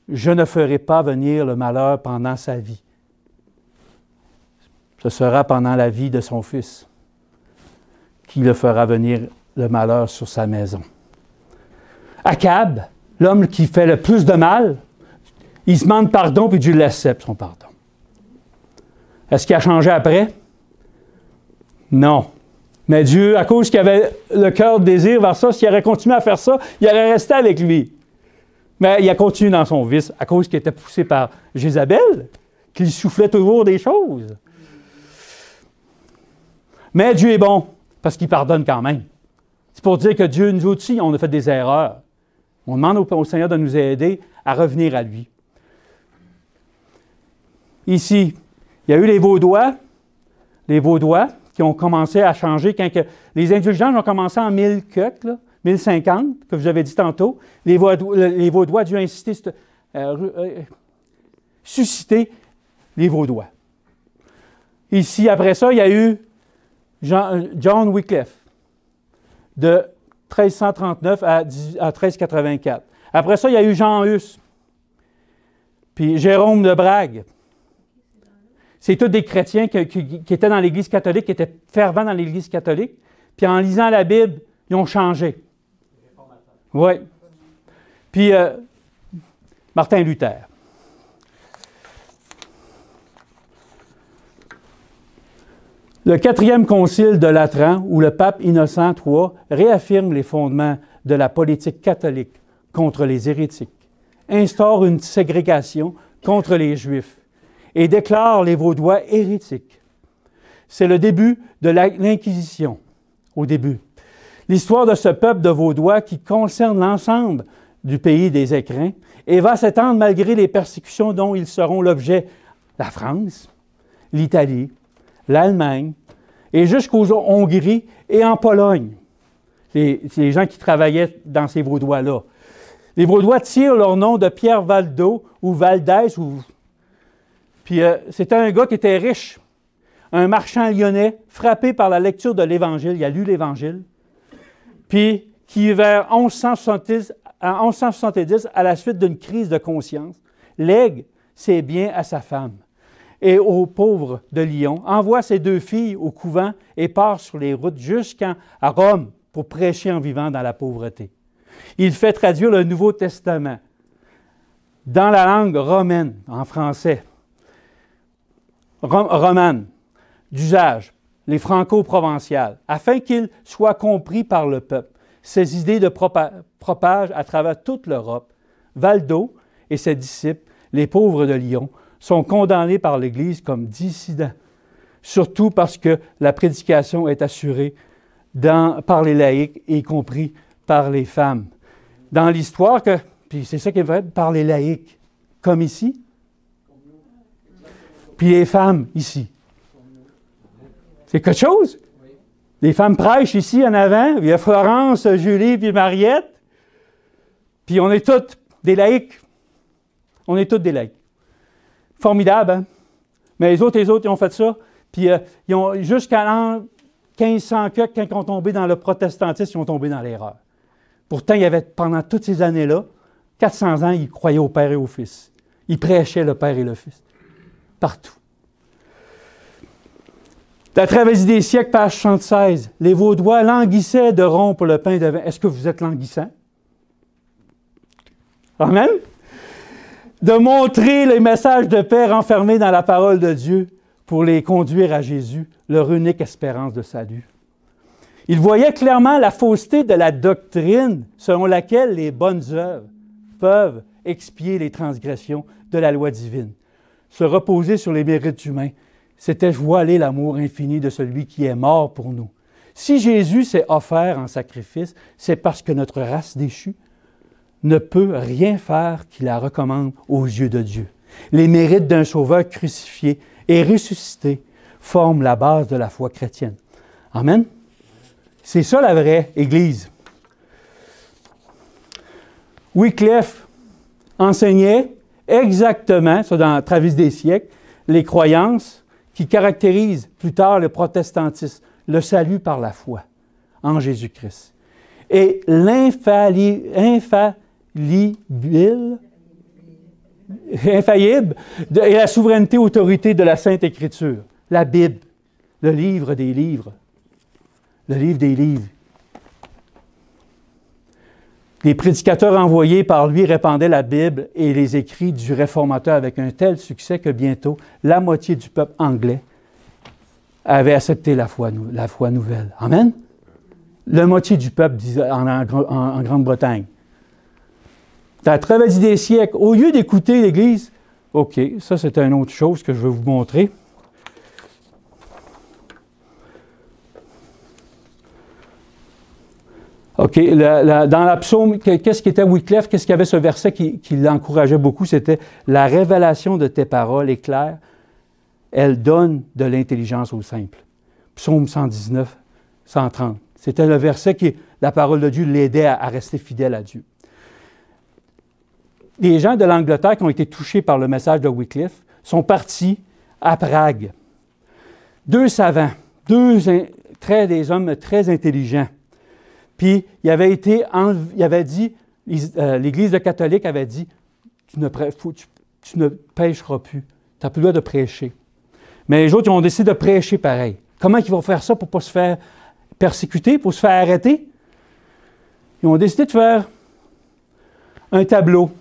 je ne ferai pas venir le malheur pendant sa vie. Ce sera pendant la vie de son fils qui le fera venir le malheur sur sa maison. Akab, l'homme qui fait le plus de mal, il se demande pardon, puis Dieu l'accepte son pardon. Est-ce qu'il a changé après? Non. Mais Dieu, à cause qu'il avait le cœur de désir vers ça, s'il aurait continué à faire ça, il aurait resté avec lui. Mais il a continué dans son vice, à cause qu'il était poussé par Jézabel, qui lui soufflait toujours des choses. Mais Dieu est bon, parce qu'il pardonne quand même. C'est pour dire que Dieu, nous aussi, on a fait des erreurs. On demande au Seigneur de nous aider à revenir à lui. Ici, il y a eu les Vaudois qui ont commencé à changer quand les indulgences ont commencé en 1050, que je vous avais dit tantôt. Les Vaudois ont dû susciter les Vaudois. Ici, après ça, il y a eu John Wycliffe, de 1339 à 1384. Après ça, il y a eu Jean Hus, puis Jérôme de Brague. C'est tous des chrétiens qui étaient dans l'Église catholique, qui étaient fervents dans l'Église catholique, puis en lisant la Bible, ils ont changé. Oui. Puis Martin Luther. Le 4e concile de Latran, où le pape Innocent III réaffirme les fondements de la politique catholique contre les hérétiques, instaure une ségrégation contre les Juifs et déclare les Vaudois hérétiques. C'est le début de l'Inquisition, au début. L'histoire de ce peuple de Vaudois qui concerne l'ensemble du pays des Écrins et va s'étendre malgré les persécutions dont ils seront l'objet, la France, l'Italie, l'Allemagne, et jusqu'aux Hongrie et en Pologne. Les gens qui travaillaient dans ces Vaudois-là. Les Vaudois tirent leur nom de Pierre Valdo ou Valdès. Puis c'était un gars qui était riche. un marchand lyonnais frappé par la lecture de l'Évangile, il a lu l'Évangile, puis qui, vers 1170, à la suite d'une crise de conscience, lègue ses biens à sa femme et aux pauvres de Lyon, envoie ses 2 filles au couvent et part sur les routes jusqu'à Rome pour prêcher en vivant dans la pauvreté. Il fait traduire le Nouveau Testament dans la langue romaine, en français, romane, d'usage, les franco-provençales, afin qu'il soit compris par le peuple. Ces idées de propagent à travers toute l'Europe. Valdo et ses disciples, les pauvres de Lyon, sont condamnés par l'Église comme dissidents, surtout parce que la prédication est assurée par les laïcs, y compris par les femmes. Dans l'histoire, puis c'est ça qui est vrai, par les laïcs, comme ici, puis les femmes ici. C'est quelque chose? Les femmes prêchent ici en avant, il y a Florence, Julie, puis Mariette, puis on est toutes des laïcs. On est toutes des laïcs. Formidable, hein? Mais les autres, ils ont fait ça, puis ils ont, jusqu'à l'an 1500, quand ils ont tombé dans le protestantisme, ils ont tombé dans l'erreur. Pourtant, il y avait, pendant toutes ces années-là, 400 ans, ils croyaient au Père et au Fils. Ils prêchaient le Père et le Fils. Partout. La tragédie des siècles, page 76. Les Vaudois languissaient de rompre le pain de vin. Est-ce que vous êtes languissant? Amen? De montrer les messages de paix renfermés dans la parole de Dieu pour les conduire à Jésus, leur unique espérance de salut. Ils voyaient clairement la fausseté de la doctrine selon laquelle les bonnes œuvres peuvent expier les transgressions de la loi divine. Se reposer sur les mérites humains, c'était voiler l'amour infini de celui qui est mort pour nous. Si Jésus s'est offert en sacrifice, c'est parce que notre race déchue ne peut rien faire qui la recommande aux yeux de Dieu. Les mérites d'un sauveur crucifié et ressuscité forment la base de la foi chrétienne. Amen? C'est ça la vraie Église. Wycliffe enseignait exactement, ça dans Travis des siècles, les croyances qui caractérisent plus tard le protestantisme, le salut par la foi en Jésus-Christ. Et infaillible et la souveraineté autorité de la Sainte Écriture. La Bible, le livre des livres. Le livre des livres. Les prédicateurs envoyés par lui répandaient la Bible et les écrits du réformateur avec un tel succès que bientôt la moitié du peuple anglais avait accepté la foi nouvelle. Amen? La moitié du peuple en Grande-Bretagne. Dans la tragédie des siècles, au lieu d'écouter l'Église, OK, ça c'est une autre chose que je vais vous montrer. OK, dans la psaume, qu'est-ce qui était Wycliffe? Qu'est-ce qu'il y avait ce verset qui l'encourageait beaucoup? C'était « La révélation de tes paroles est claire, elle donne de l'intelligence aux simples. » Psaume 119, 130. C'était le verset qui, la parole de Dieu, l'aidait à rester fidèle à Dieu. Les gens de l'Angleterre qui ont été touchés par le message de Wycliffe sont partis à Prague. 2 savants, des hommes très intelligents. Puis, il avait dit, l'Église catholique avait dit, tu ne pêcheras plus, tu n'as plus le droit de prêcher. Mais les autres, ils ont décidé de prêcher pareil. Comment ils vont faire ça pour ne pas se faire persécuter, pour se faire arrêter? Ils ont décidé de faire un tableau.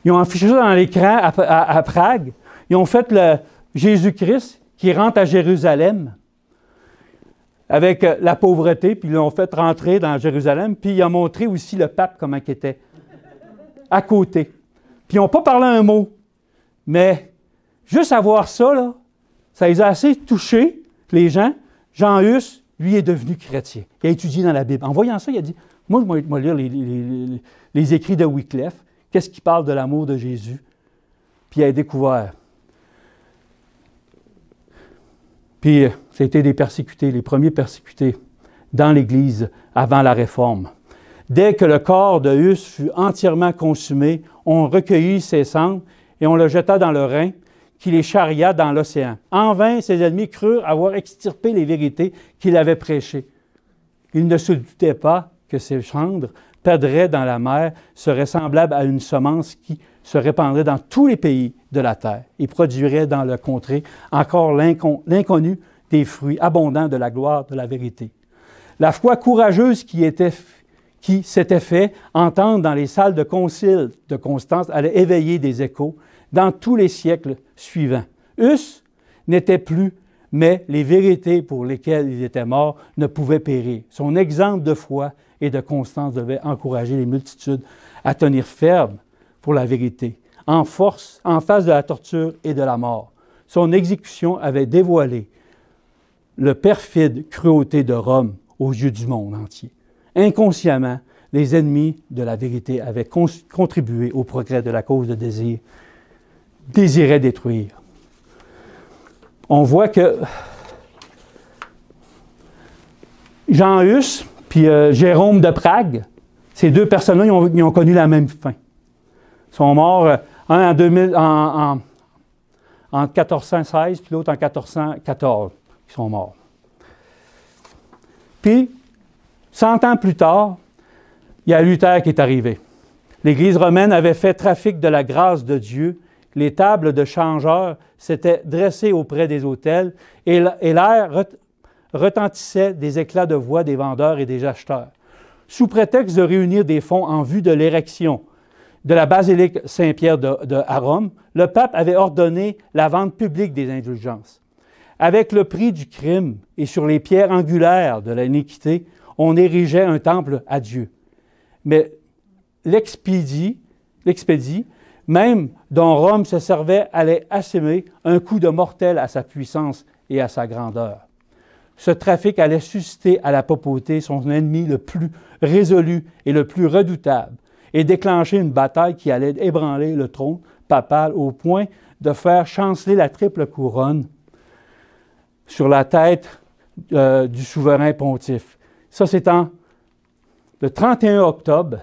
Ils ont affiché ça dans l'écran à Prague. Ils ont fait le Jésus-Christ qui rentre à Jérusalem avec la pauvreté, puis ils l'ont fait rentrer dans Jérusalem, puis ils ont montré aussi le pape comment il était, à côté. Puis ils n'ont pas parlé un mot, mais juste à voir ça, là, ça les a assez touchés, les gens. Jean Hus, lui, est devenu chrétien. Il a étudié dans la Bible. En voyant ça, il a dit, moi, je vais lire les écrits de Wycliffe, qu'est-ce qui parle de l'amour de Jésus, puis il a découvert. Puis, ça a été des persécutés, les premiers persécutés dans l'Église avant la Réforme. Dès que le corps de Hus fut entièrement consumé, on recueillit ses cendres et on le jeta dans le Rhin, qui les charria dans l'océan. En vain, ses ennemis crurent avoir extirpé les vérités qu'il avait prêchées. Ils ne se doutaient pas que ces cendres perdraient dans la mer, seraient semblables à une semence qui se répandrait dans tous les pays de la terre et produirait dans le contrée encore l'inconnu des fruits abondants de la gloire de la vérité. La foi courageuse qui s'était fait entendre dans les salles de concile de Constance allait éveiller des échos dans tous les siècles suivants. Us n'était plus, mais les vérités pour lesquelles il était mort ne pouvaient périr. Son exemple de foi et de constance devait encourager les multitudes à tenir ferme pour la vérité, en force, en face de la torture et de la mort. Son exécution avait dévoilé le perfide cruauté de Rome aux yeux du monde entier. Inconsciemment, les ennemis de la vérité avaient contribué au progrès de la cause de désiraient détruire. On voit que Jean Hus puis Jérôme de Prague, ces deux personnes-là, ils ont connu la même fin. Ils sont morts, un en 1416, puis l'autre en 1414. Ils sont morts. Puis, 100 ans plus tard, il y a Luther qui est arrivé. L'Église romaine avait fait trafic de la grâce de Dieu. Les tables de changeurs s'étaient dressées auprès des autels et l'air retentissait des éclats de voix des vendeurs et des acheteurs. Sous prétexte de réunir des fonds en vue de l'érection de la basilique Saint-Pierre à Rome, le pape avait ordonné la vente publique des indulgences. Avec le prix du crime et sur les pierres angulaires de l'iniquité, on érigeait un temple à Dieu. Mais l'expédie, même dont Rome se servait, allait assommer un coup de mortel à sa puissance et à sa grandeur. Ce trafic allait susciter à la papauté son ennemi le plus résolu et le plus redoutable et déclencher une bataille qui allait ébranler le trône papal au point de faire chanceler la triple couronne sur la tête du souverain pontife. Ça, c'est le 31 octobre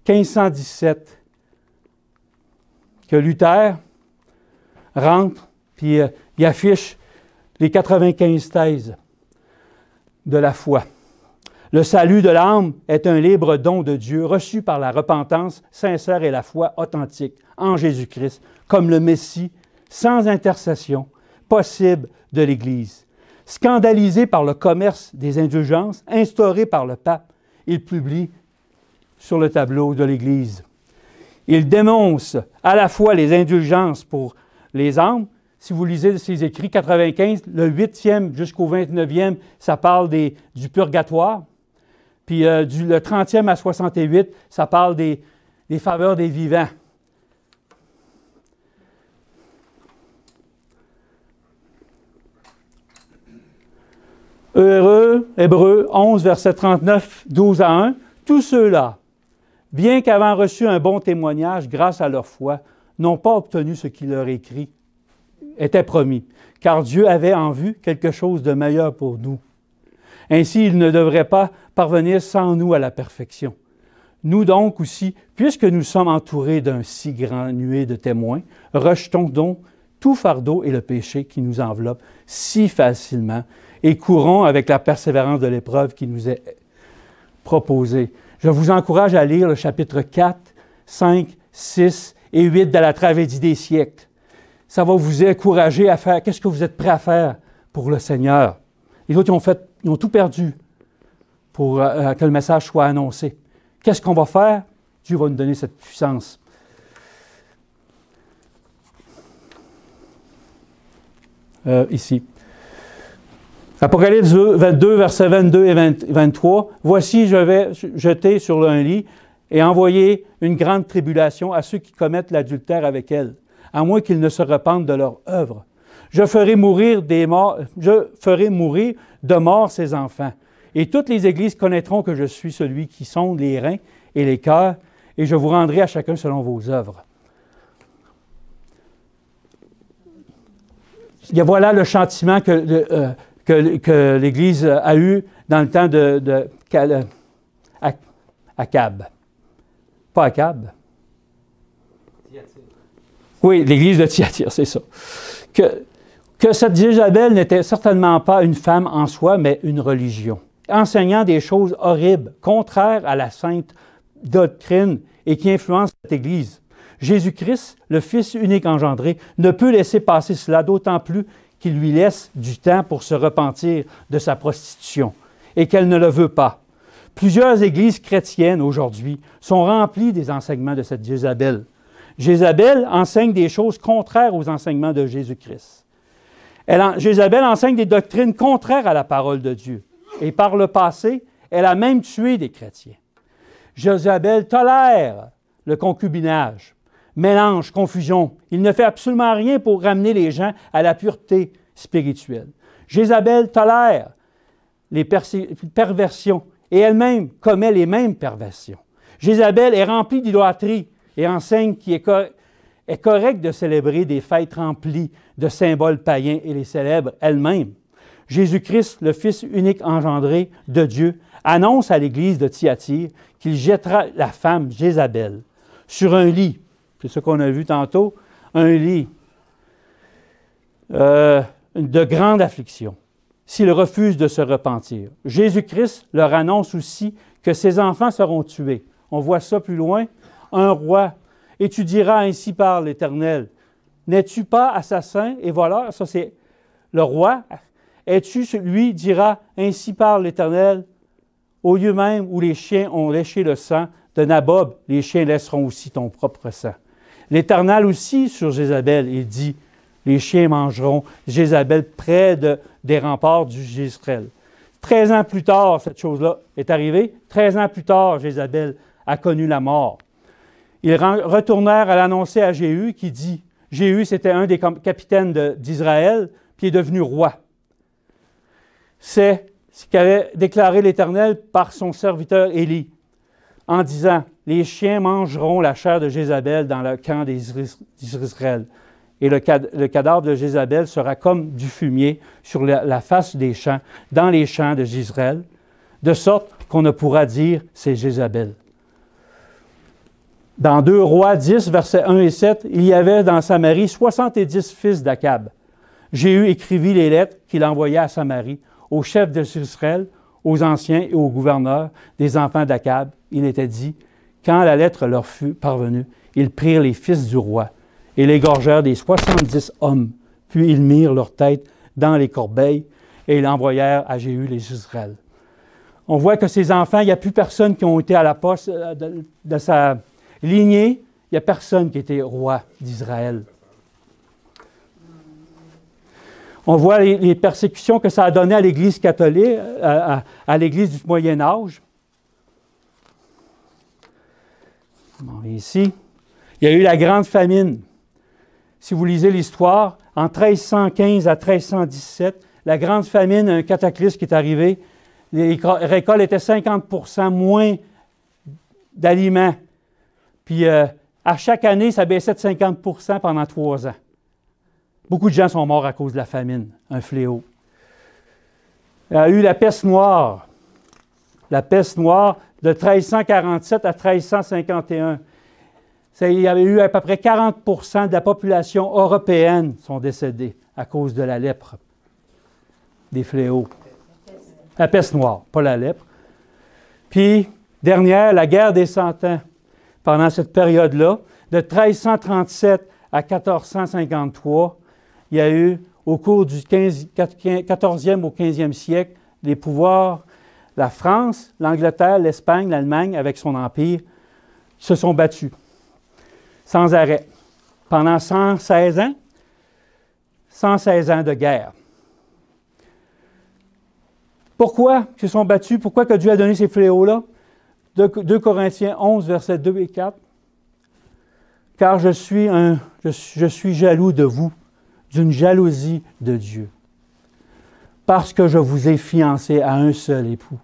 1517 que Luther rentre puis il affiche les 95 thèses de la foi. Le salut de l'âme est un libre don de Dieu reçu par la repentance sincère et la foi authentique en Jésus-Christ comme le Messie sans intercession possible de l'Église. Scandalisé par le commerce des indulgences instauré par le pape, il publie sur le tableau de l'Église. Il dénonce à la fois les indulgences pour les âmes. Si vous lisez ses écrits, 95, le 8e jusqu'au 29e, ça parle du purgatoire. Puis le 30e à 68, ça parle des faveurs des vivants. Hébreux 11, verset 39, 12 à 1. Tous ceux-là, bien qu'avant reçu un bon témoignage grâce à leur foi, n'ont pas obtenu ce qui leur était promis, car Dieu avait en vue quelque chose de meilleur pour nous. Ainsi, il ne devrait pas parvenir sans nous à la perfection. Nous donc aussi, puisque nous sommes entourés d'un si grand nuée de témoins, rejetons donc tout fardeau et le péché qui nous enveloppe si facilement et courons avec la persévérance de l'épreuve qui nous est proposée. Je vous encourage à lire le chapitre 4, 5, 6 et 8 de la tragédie des siècles. Ça va vous encourager à faire, qu'est-ce que vous êtes prêts à faire pour le Seigneur? Les autres, ils ont tout perdu pour que le message soit annoncé. Qu'est-ce qu'on va faire? Dieu va nous donner cette puissance. Ici. Apocalypse 22, versets 22 et 23. « Voici, je vais jeter sur un lit et envoyer une grande tribulation à ceux qui commettent l'adultère avec elle, à moins qu'ils ne se repentent de leur œuvre. Je ferai mourir de mort ces enfants. Et toutes les églises connaîtront que je suis celui qui sonde les reins et les cœurs, et je vous rendrai à chacun selon vos œuvres. » Voilà le châtiment que l'Église a eu dans le temps Achab. Pas Achab. Oui, l'église de Thyatire, c'est ça. Que cette Jézabel n'était certainement pas une femme en soi, mais une religion, enseignant des choses horribles, contraires à la sainte doctrine et qui influencent cette église. Jésus-Christ, le Fils unique engendré, ne peut laisser passer cela, d'autant plus qu'il lui laisse du temps pour se repentir de sa prostitution et qu'elle ne le veut pas. Plusieurs églises chrétiennes aujourd'hui sont remplies des enseignements de cette Jézabel. Jézabel enseigne des choses contraires aux enseignements de Jésus-Christ. Jézabel enseigne des doctrines contraires à la parole de Dieu. Et par le passé, elle a même tué des chrétiens. Jézabel tolère le concubinage, mélange, confusion. Il ne fait absolument rien pour ramener les gens à la pureté spirituelle. Jézabel tolère les perversions et elle-même commet les mêmes perversions. Jézabel est remplie d'idolâtrie et enseigne qu'il est correct de célébrer des fêtes remplies de symboles païens et les célèbre elle-même. Jésus-Christ, le Fils unique engendré de Dieu, annonce à l'église de Thyatire qu'il jettera la femme Jézabel sur un lit. C'est ce qu'on a vu tantôt, un lit de grande affliction, s'il refuse de se repentir. Jésus-Christ leur annonce aussi que ses enfants seront tués. On voit ça plus loin. Un roi, et tu diras ainsi par l'Éternel, n'es-tu pas assassin et voleur? Ça, c'est le roi. Es-tu, lui, dira ainsi par l'Éternel, au lieu même où les chiens ont léché le sang de Nabob, les chiens laisseront aussi ton propre sang. L'Éternel aussi sur Jézabel, il dit, les chiens mangeront Jézabel près des remparts du Jezreel. 13 ans plus tard, cette chose-là est arrivée. 13 ans plus tard, Jézabel a connu la mort. Ils retournèrent à l'annoncer à Jéhu qui dit, Jéhu, c'était un des capitaines d'Israël, puis il est devenu roi. C'est ce qu'avait déclaré l'Éternel par son serviteur Élie, en disant, les chiens mangeront la chair de Jézabel dans le camp d'Israël. Et le cadavre de Jézabel sera comme du fumier sur la face des champs, dans les champs de Jezreel, de sorte qu'on ne pourra dire c'est Jézabel. Dans 2 Rois 10, versets 1 et 7, il y avait dans Samarie 70 fils d'Akab. Jéhu écrivit les lettres qu'il envoya à Samarie, aux chefs de Jezreel, aux anciens et aux gouverneurs des enfants d'Akab. Il était dit, quand la lettre leur fut parvenue, ils prirent les fils du roi et l'égorgèrent des 70 hommes. Puis ils mirent leur tête dans les corbeilles et ils l'envoyèrent à Jéhu les Jezreel. On voit que ces enfants, il n'y a plus personne qui ont été à la poste de sa lignée. Il n'y a personne qui était roi d'Israël. On voit les persécutions que ça a données à l'Église catholique, à l'Église du Moyen Âge. Bon, ici, il y a eu la grande famine. Si vous lisez l'histoire, en 1315 à 1317, la grande famine, un cataclysme qui est arrivé, les récoltes étaient 50% moins d'aliments. Puis à chaque année, ça baissait de 50% pendant 3 ans. Beaucoup de gens sont morts à cause de la famine, un fléau. Il y a eu la peste noire. La peste noire de 1347 à 1351. Il y avait eu à peu près 40% de la population européenne sont décédés à cause de la lèpre, des fléaux. La peste noire, pas la lèpre. Puis, dernière, la guerre des 100 ans. Pendant cette période-là, de 1337 à 1453, il y a eu, au cours du 14e au 15e siècle, les pouvoirs, la France, l'Angleterre, l'Espagne, l'Allemagne, avec son empire, se sont battus, sans arrêt, pendant 116 ans. 116 ans de guerre. Pourquoi ils se sont battus? Pourquoi que Dieu a donné ces fléaux-là? 2 Corinthiens 11, versets 2 et 4. « Car je suis jaloux de vous, d'une jalousie de Dieu, parce que je vous ai fiancés à un seul époux,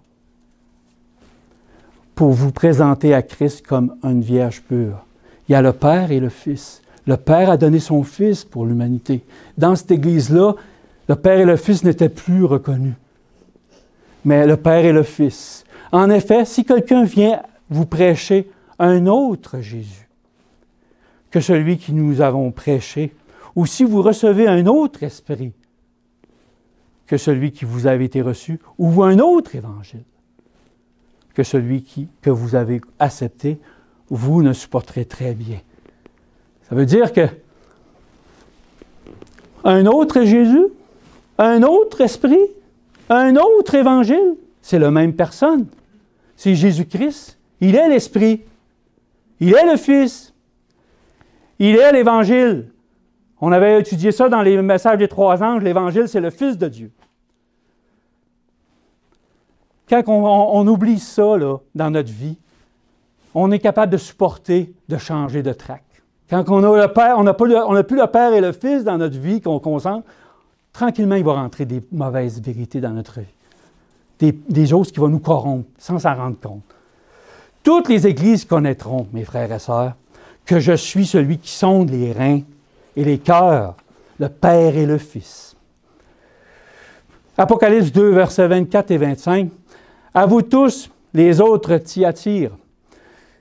pour vous présenter à Christ comme une vierge pure. » Il y a le Père et le Fils. Le Père a donné son Fils pour l'humanité. Dans cette Église-là, le Père et le Fils n'étaient plus reconnus. Mais le Père et le Fils. En effet, si quelqu'un vient vous prêcher un autre Jésus, que celui que nous avons prêché, ou si vous recevez un autre esprit que celui qui vous avait été reçu, ou un autre évangile que celui que vous avez accepté, vous ne supporterez très bien. Ça veut dire que un autre Jésus, un autre esprit, un autre évangile, c'est la même personne. C'est Jésus-Christ. Il est l'Esprit. Il est le Fils. Il est l'Évangile. On avait étudié ça dans les messages des 3 anges. L'Évangile, c'est le Fils de Dieu. Quand on oublie ça là, dans notre vie, on est capable de supporter, de changer de track. Quand on a le Père, on n'a plus le Père et le Fils dans notre vie, qu'on concentre, tranquillement, il va rentrer des mauvaises vérités dans notre vie. Des choses qui vont nous corrompre sans s'en rendre compte. Toutes les églises connaîtront, mes frères et sœurs, que je suis celui qui sonde les reins et les cœurs, le Père et le Fils. Apocalypse 2, versets 24 et 25. « À vous tous, les autres Thyatire,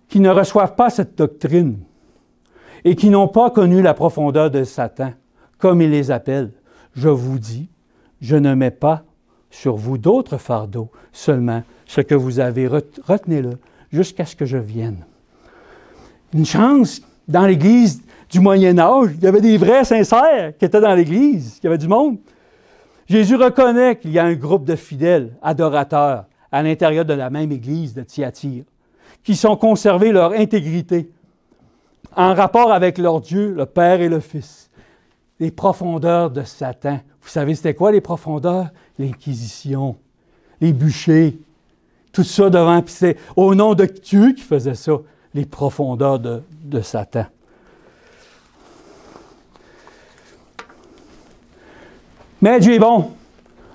qui ne reçoivent pas cette doctrine et qui n'ont pas connu la profondeur de Satan, comme il les appelle, je vous dis, je ne mets pas sur vous d'autres fardeaux, seulement ce que vous avez, retenez-le, jusqu'à ce que je vienne. » Une chance, dans l'Église du Moyen Âge, il y avait des vrais sincères qui étaient dans l'Église, il y avait du monde. Jésus reconnaît qu'il y a un groupe de fidèles, adorateurs, à l'intérieur de la même Église de Thyatire, qui sont conservés leur intégrité, en rapport avec leur Dieu, le Père et le Fils. Les profondeurs de Satan. Vous savez, c'était quoi les profondeurs? L'Inquisition, les bûchers, tout ça devant. Puis c'est au nom de Dieu qui faisait ça, les profondeurs de Satan. Mais Dieu est bon.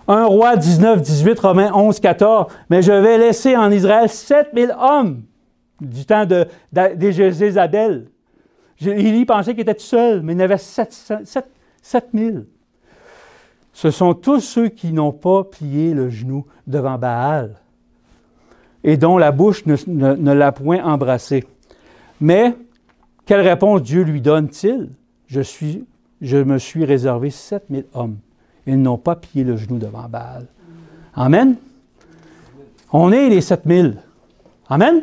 1 Roi 19, 18, Romains 11, 14. « Mais je vais laisser en Israël 7000 hommes du temps de Jézabel. » Élie pensait qu'il était tout seul, mais il y en avait 7000. Ce sont tous ceux qui n'ont pas plié le genou devant Baal et dont la bouche ne l'a point embrassé. Mais, quelle réponse Dieu lui donne-t-il? Je me suis réservé 7000 hommes. Ils n'ont pas plié le genou devant Baal. Amen? On est les 7000. Amen?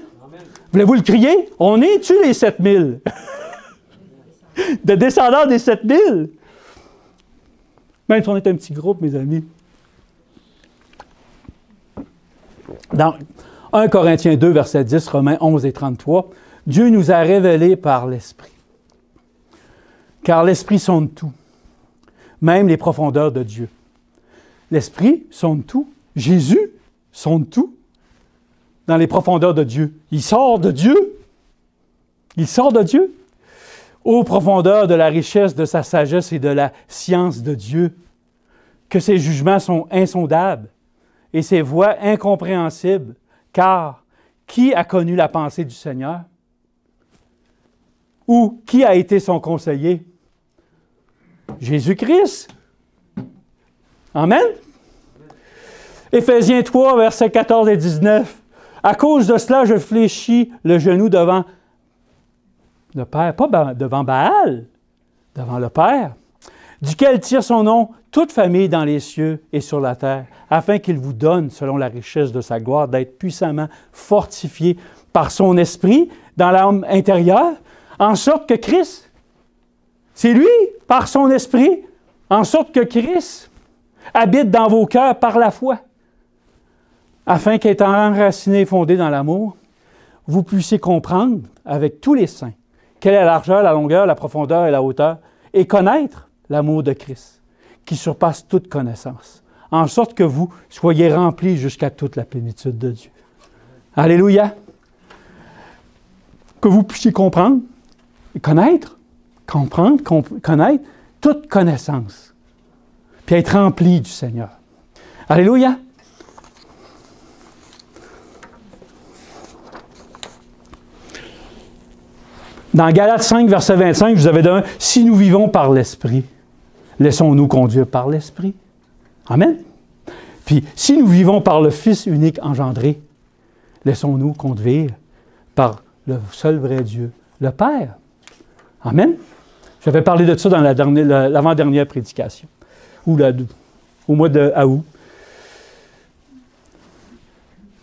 Voulez-vous le crier? On est-tu les 7000? De descendants des 7000? Même si on est un petit groupe, mes amis. Dans 1 Corinthiens 2, verset 10, Romains 11 et 33, Dieu nous a révélé par l'Esprit. Car l'Esprit sonde tout, même les profondeurs de Dieu. L'Esprit sonde tout. Jésus sonde tout dans les profondeurs de Dieu. Il sort de Dieu. Il sort de Dieu. Ô profondeur de la richesse de sa sagesse et de la science de Dieu, que ses jugements sont insondables et ses voies incompréhensibles, car qui a connu la pensée du Seigneur? Ou qui a été son conseiller? Jésus-Christ. Amen? Éphésiens 3, versets 14 et 19. À cause de cela, je fléchis le genou devant le Père, pas devant Baal, devant le Père, duquel tire son nom toute famille dans les cieux et sur la terre, afin qu'il vous donne, selon la richesse de sa gloire, d'être puissamment fortifié par son esprit dans l'âme intérieure, en sorte que Christ, c'est lui, par son esprit, en sorte que Christ habite dans vos cœurs par la foi, afin qu'étant enraciné et fondé dans l'amour, vous puissiez comprendre avec tous les saints quelle est la largeur, la longueur, la profondeur et la hauteur, et connaître l'amour de Christ, qui surpasse toute connaissance, en sorte que vous soyez remplis jusqu'à toute la plénitude de Dieu. Alléluia! Que vous puissiez comprendre, connaître, connaître toute connaissance, puis être rempli du Seigneur. Alléluia! Dans Galates 5, verset 25, je vous avais donné « Si nous vivons par l'Esprit, laissons-nous conduire par l'Esprit. » Amen. Puis, si nous vivons par le Fils unique engendré, laissons-nous conduire par le seul vrai Dieu, le Père. Amen. J'avais parlé de ça dans l'avant-dernière prédication, ou au mois d'août.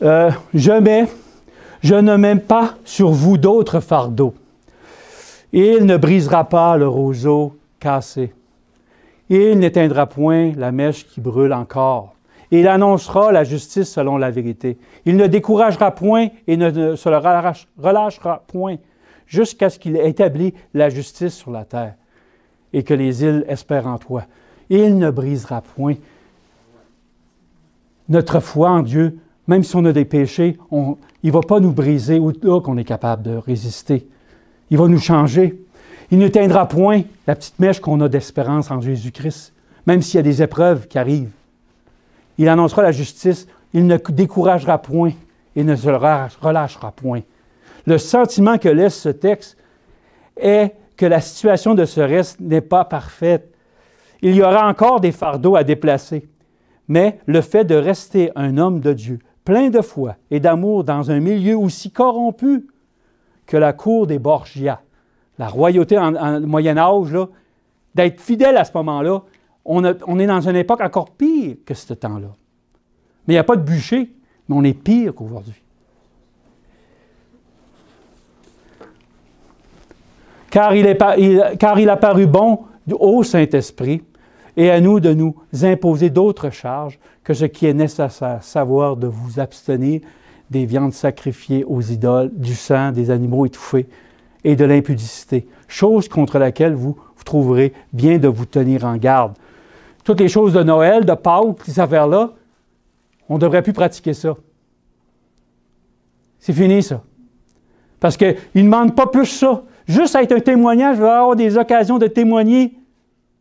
Je ne mets pas sur vous d'autres fardeaux. Il ne brisera pas le roseau cassé. Il n'éteindra point la mèche qui brûle encore. Il annoncera la justice selon la vérité. Il ne découragera point et ne se relâchera point jusqu'à ce qu'il ait établi la justice sur la terre et que les îles espèrent en toi. Il ne brisera point. Notre foi en Dieu, même si on a des péchés, il ne va pas nous briser au-delà qu'on est capable de résister. Il va nous changer. Il n'éteindra point la petite mèche qu'on a d'espérance en Jésus-Christ, même s'il y a des épreuves qui arrivent. Il annoncera la justice. Il ne découragera point et ne se relâchera point. Le sentiment que laisse ce texte est que la situation de ce reste n'est pas parfaite. Il y aura encore des fardeaux à déplacer. Mais le fait de rester un homme de Dieu, plein de foi et d'amour dans un milieu aussi corrompu que la cour des Borgia, la royauté en Moyen-Âge, là, d'être fidèle à ce moment-là, on est dans une époque encore pire que ce temps-là. Mais il n'y a pas de bûcher, mais on est pire qu'aujourd'hui. Car il a paru bon au Saint-Esprit et à nous de nous imposer d'autres charges que ce qui est nécessaire, savoir de vous abstenir des viandes sacrifiées aux idoles, du sang des animaux étouffés et de l'impudicité, chose contre laquelle vous trouverez bien de vous tenir en garde. Toutes les choses de Noël, de Pâques, ces affaires-là, on ne devrait plus pratiquer ça. C'est fini, ça. Parce qu'ils ne demandent pas plus ça. Juste être un témoignage, je vais avoir des occasions de témoigner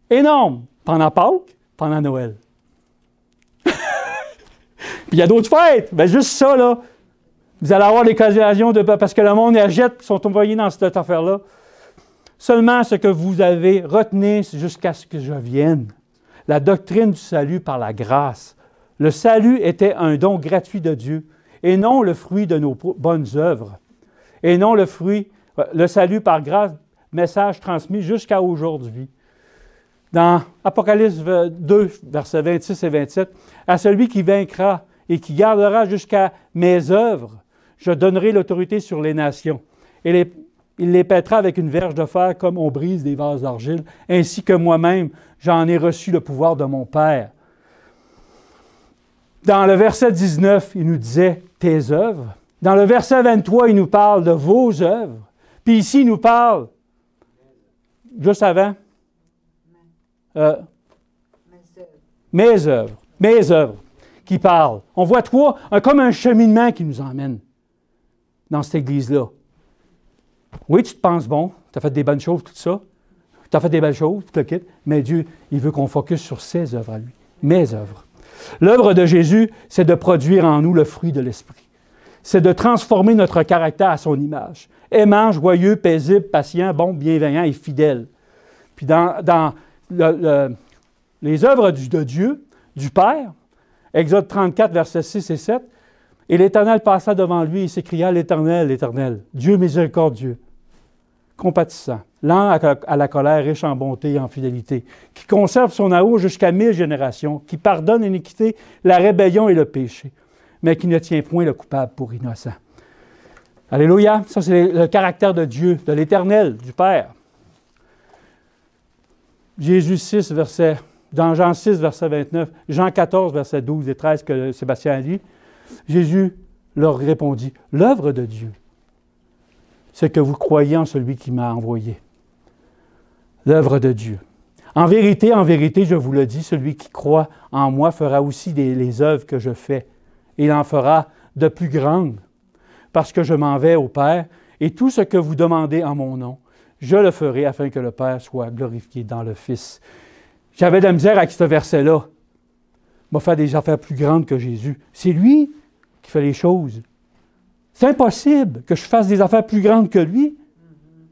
énormes pendant Pâques, pendant Noël. Puis il y a d'autres fêtes. Bien, juste ça, là. Vous allez avoir l'occasion de... Parce que le monde agite, ils sont envoyés dans cette affaire-là. Seulement ce que vous avez, retenez jusqu'à ce que je vienne. La doctrine du salut par la grâce. Le salut était un don gratuit de Dieu et non le fruit de nos bonnes œuvres. Et non le salut par grâce, message transmis jusqu'à aujourd'hui. Dans Apocalypse 2, versets 26 et 27, « À celui qui vaincra et qui gardera jusqu'à mes œuvres, je donnerai l'autorité sur les nations. Et il les pètera avec une verge de fer comme on brise des vases d'argile, ainsi que moi-même, j'en ai reçu le pouvoir de mon Père. » Dans le verset 19, il nous disait « tes œuvres ». Dans le verset 23, il nous parle de vos œuvres. Puis ici, il nous parle, juste avant, mes œuvres, qui parlent. On voit comme un cheminement qui nous emmène dans cette église-là. Oui, tu te penses bon, tu as fait des bonnes choses, tout ça. Tu as fait des belles choses, tout le kit, mais Dieu, il veut qu'on focus sur ses œuvres à lui, mes œuvres. L'œuvre de Jésus, c'est de produire en nous le fruit de l'Esprit. C'est de transformer notre caractère à son image. Aimant, joyeux, paisible, patient, bon, bienveillant et fidèle. Puis dans les œuvres de Dieu, du Père, Exode 34, versets 6 et 7, « Et l'Éternel passa devant lui et s'écria, l'Éternel, l'Éternel, Dieu miséricordieux, compatissant, lent à la colère, riche en bonté et en fidélité, qui conserve son amour jusqu'à 1000 générations, qui pardonne l'iniquité, la rébellion et le péché, mais qui ne tient point le coupable pour innocent. » Alléluia! Ça, c'est le caractère de Dieu, de l'Éternel, du Père. Jésus 6, dans Jean 6, verset 29, Jean 14, verset 12 et 13, que Sébastien a dit, Jésus leur répondit, « L'œuvre de Dieu, c'est que vous croyez en celui qui m'a envoyé. » L'œuvre de Dieu. En vérité, je vous le dis, celui qui croit en moi fera aussi les œuvres que je fais, et il en fera de plus grandes, parce que je m'en vais au Père, et tout ce que vous demandez en mon nom, je le ferai afin que le Père soit glorifié dans le Fils. J'avais de la misère avec ce verset-là. Il m'a fait des affaires plus grandes que Jésus. C'est lui qui fait les choses. C'est impossible que je fasse des affaires plus grandes que lui.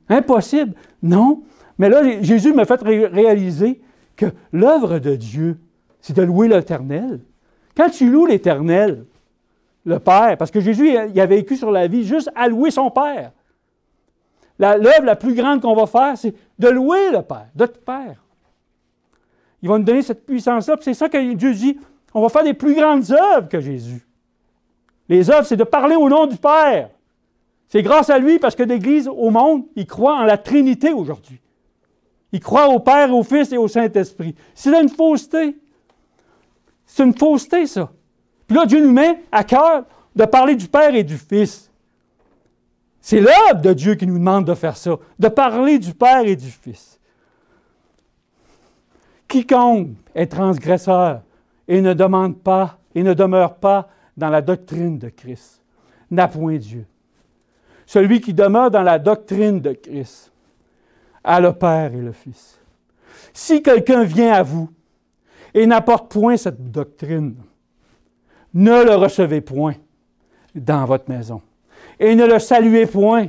Impossible. Non. Mais là, Jésus m'a fait réaliser que l'œuvre de Dieu, c'est de louer l'Éternel. Quand tu loues l'Éternel, le Père, parce que Jésus, il avait vécu sur la vie juste à louer son Père. l'œuvre la plus grande qu'on va faire, c'est de louer le Père, notre Père. Il va nous donner cette puissance-là, puis c'est ça que Dieu dit, on va faire des plus grandes œuvres que Jésus. Les œuvres, c'est de parler au nom du Père. C'est grâce à lui, parce que l'Église, au monde, il croit en la Trinité aujourd'hui. Il croit au Père, au Fils et au Saint-Esprit. C'est une fausseté. C'est une fausseté, ça. Puis là, Dieu nous met à cœur de parler du Père et du Fils. C'est l'œuvre de Dieu qui nous demande de faire ça, de parler du Père et du Fils. Quiconque est transgresseur et ne demande pas et ne demeure pas dans la doctrine de Christ n'a point Dieu. Celui qui demeure dans la doctrine de Christ a le Père et le Fils. Si quelqu'un vient à vous et n'apporte point cette doctrine, ne le recevez point dans votre maison et ne le saluez point,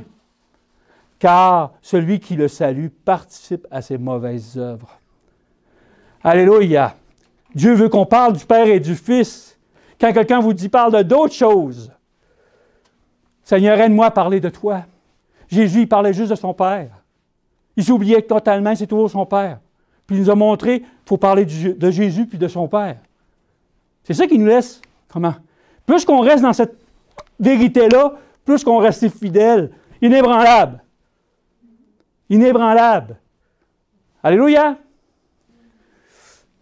car celui qui le salue participe à ses mauvaises œuvres. Alléluia! Dieu veut qu'on parle du Père et du Fils. Quand quelqu'un vous dit, parle d'autres choses, Seigneur, aide-moi à parler de toi. Jésus, il parlait juste de son Père. Il s'oubliait totalement, c'est toujours son Père. Puis il nous a montré qu'il faut parler de Jésus puis de son Père. C'est ça qui nous laisse. Comment? Plus qu'on reste dans cette vérité-là, plus qu'on reste fidèle, inébranlable. Inébranlable. Alléluia!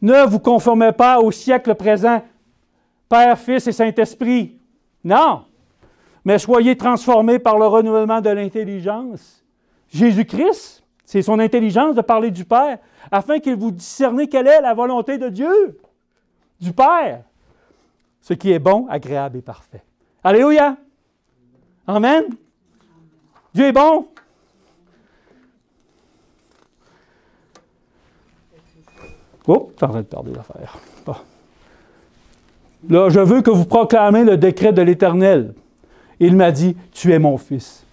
Ne vous conformez pas au siècle présent, Père, Fils et Saint-Esprit. Non! Mais soyez transformés par le renouvellement de l'intelligence. Jésus-Christ, c'est son intelligence de parler du Père, afin qu'il vous discerne quelle est la volonté de Dieu, du Père, ce qui est bon, agréable et parfait. Alléluia! Amen! Dieu est bon! Oh, je suis en train de perdre l'affaire. Bon. Là, je veux que vous proclamez le décret de l'Éternel. Il m'a dit, tu es mon fils.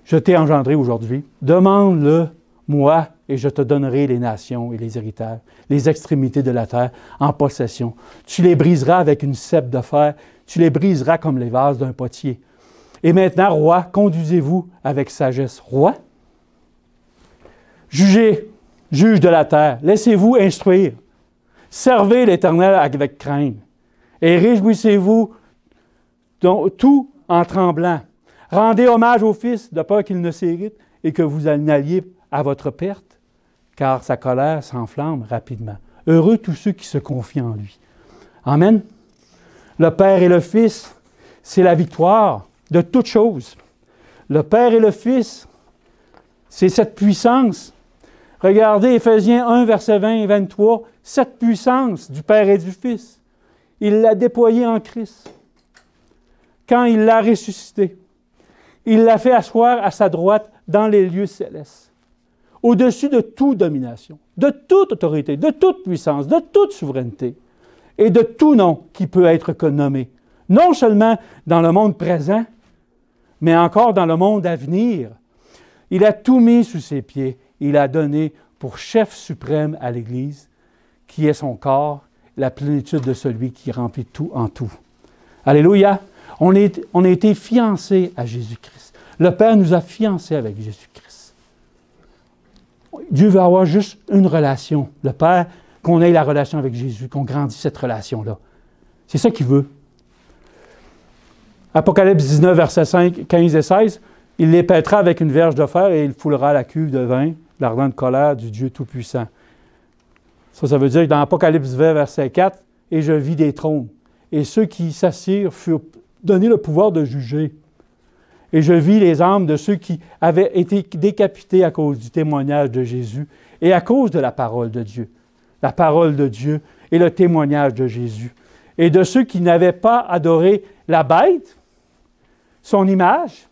Je t'ai engendré aujourd'hui. Demande-le, moi, et je te donnerai les nations et les héritages, les extrémités de la terre en possession. Tu les briseras avec une cèpe de fer, tu les briseras comme les vases d'un potier. Et maintenant, roi, conduisez-vous avec sagesse. Roi, jugez, juge de la terre, laissez-vous instruire. Servez l'Éternel avec crainte. Et réjouissez-vous tout en tremblant. Rendez hommage au Fils, de peur qu'il ne s'irrite et que vous n'alliez à votre perte, car sa colère s'enflamme rapidement. Heureux tous ceux qui se confient en lui. Amen. Le Père et le Fils, c'est la victoire de toutes choses. Le Père et le Fils, c'est cette puissance. Regardez Éphésiens 1, versets 20 et 23, cette puissance du Père et du Fils. Il l'a déployée en Christ. Quand il l'a ressuscité, il l'a fait asseoir à sa droite dans les lieux célestes, au-dessus de toute domination, de toute autorité, de toute puissance, de toute souveraineté et de tout nom qui peut être nommé, non seulement dans le monde présent, mais encore dans le monde à venir. Il a tout mis sous ses pieds. Il a donné pour chef suprême à l'Église, qui est son corps, la plénitude de celui qui remplit tout en tout. Alléluia! On a été fiancés à Jésus-Christ. Le Père nous a fiancés avec Jésus-Christ. Dieu veut avoir juste une relation. Le Père, qu'on ait la relation avec Jésus, qu'on grandisse cette relation-là. C'est ça qu'il veut. Apocalypse 19, versets 5, 15 et 16, « Il les pètera avec une verge de fer et il foulera la cuve de vin, l'ardente colère du Dieu Tout-Puissant. » Ça veut dire que dans Apocalypse 20, verset 4, « Et je vis des trônes, et ceux qui s'assirent furent donnés le pouvoir de juger. Et je vis les âmes de ceux qui avaient été décapités à cause du témoignage de Jésus et à cause de la parole de Dieu. La parole de Dieu et le témoignage de Jésus. Et de ceux qui n'avaient pas adoré la bête, son image,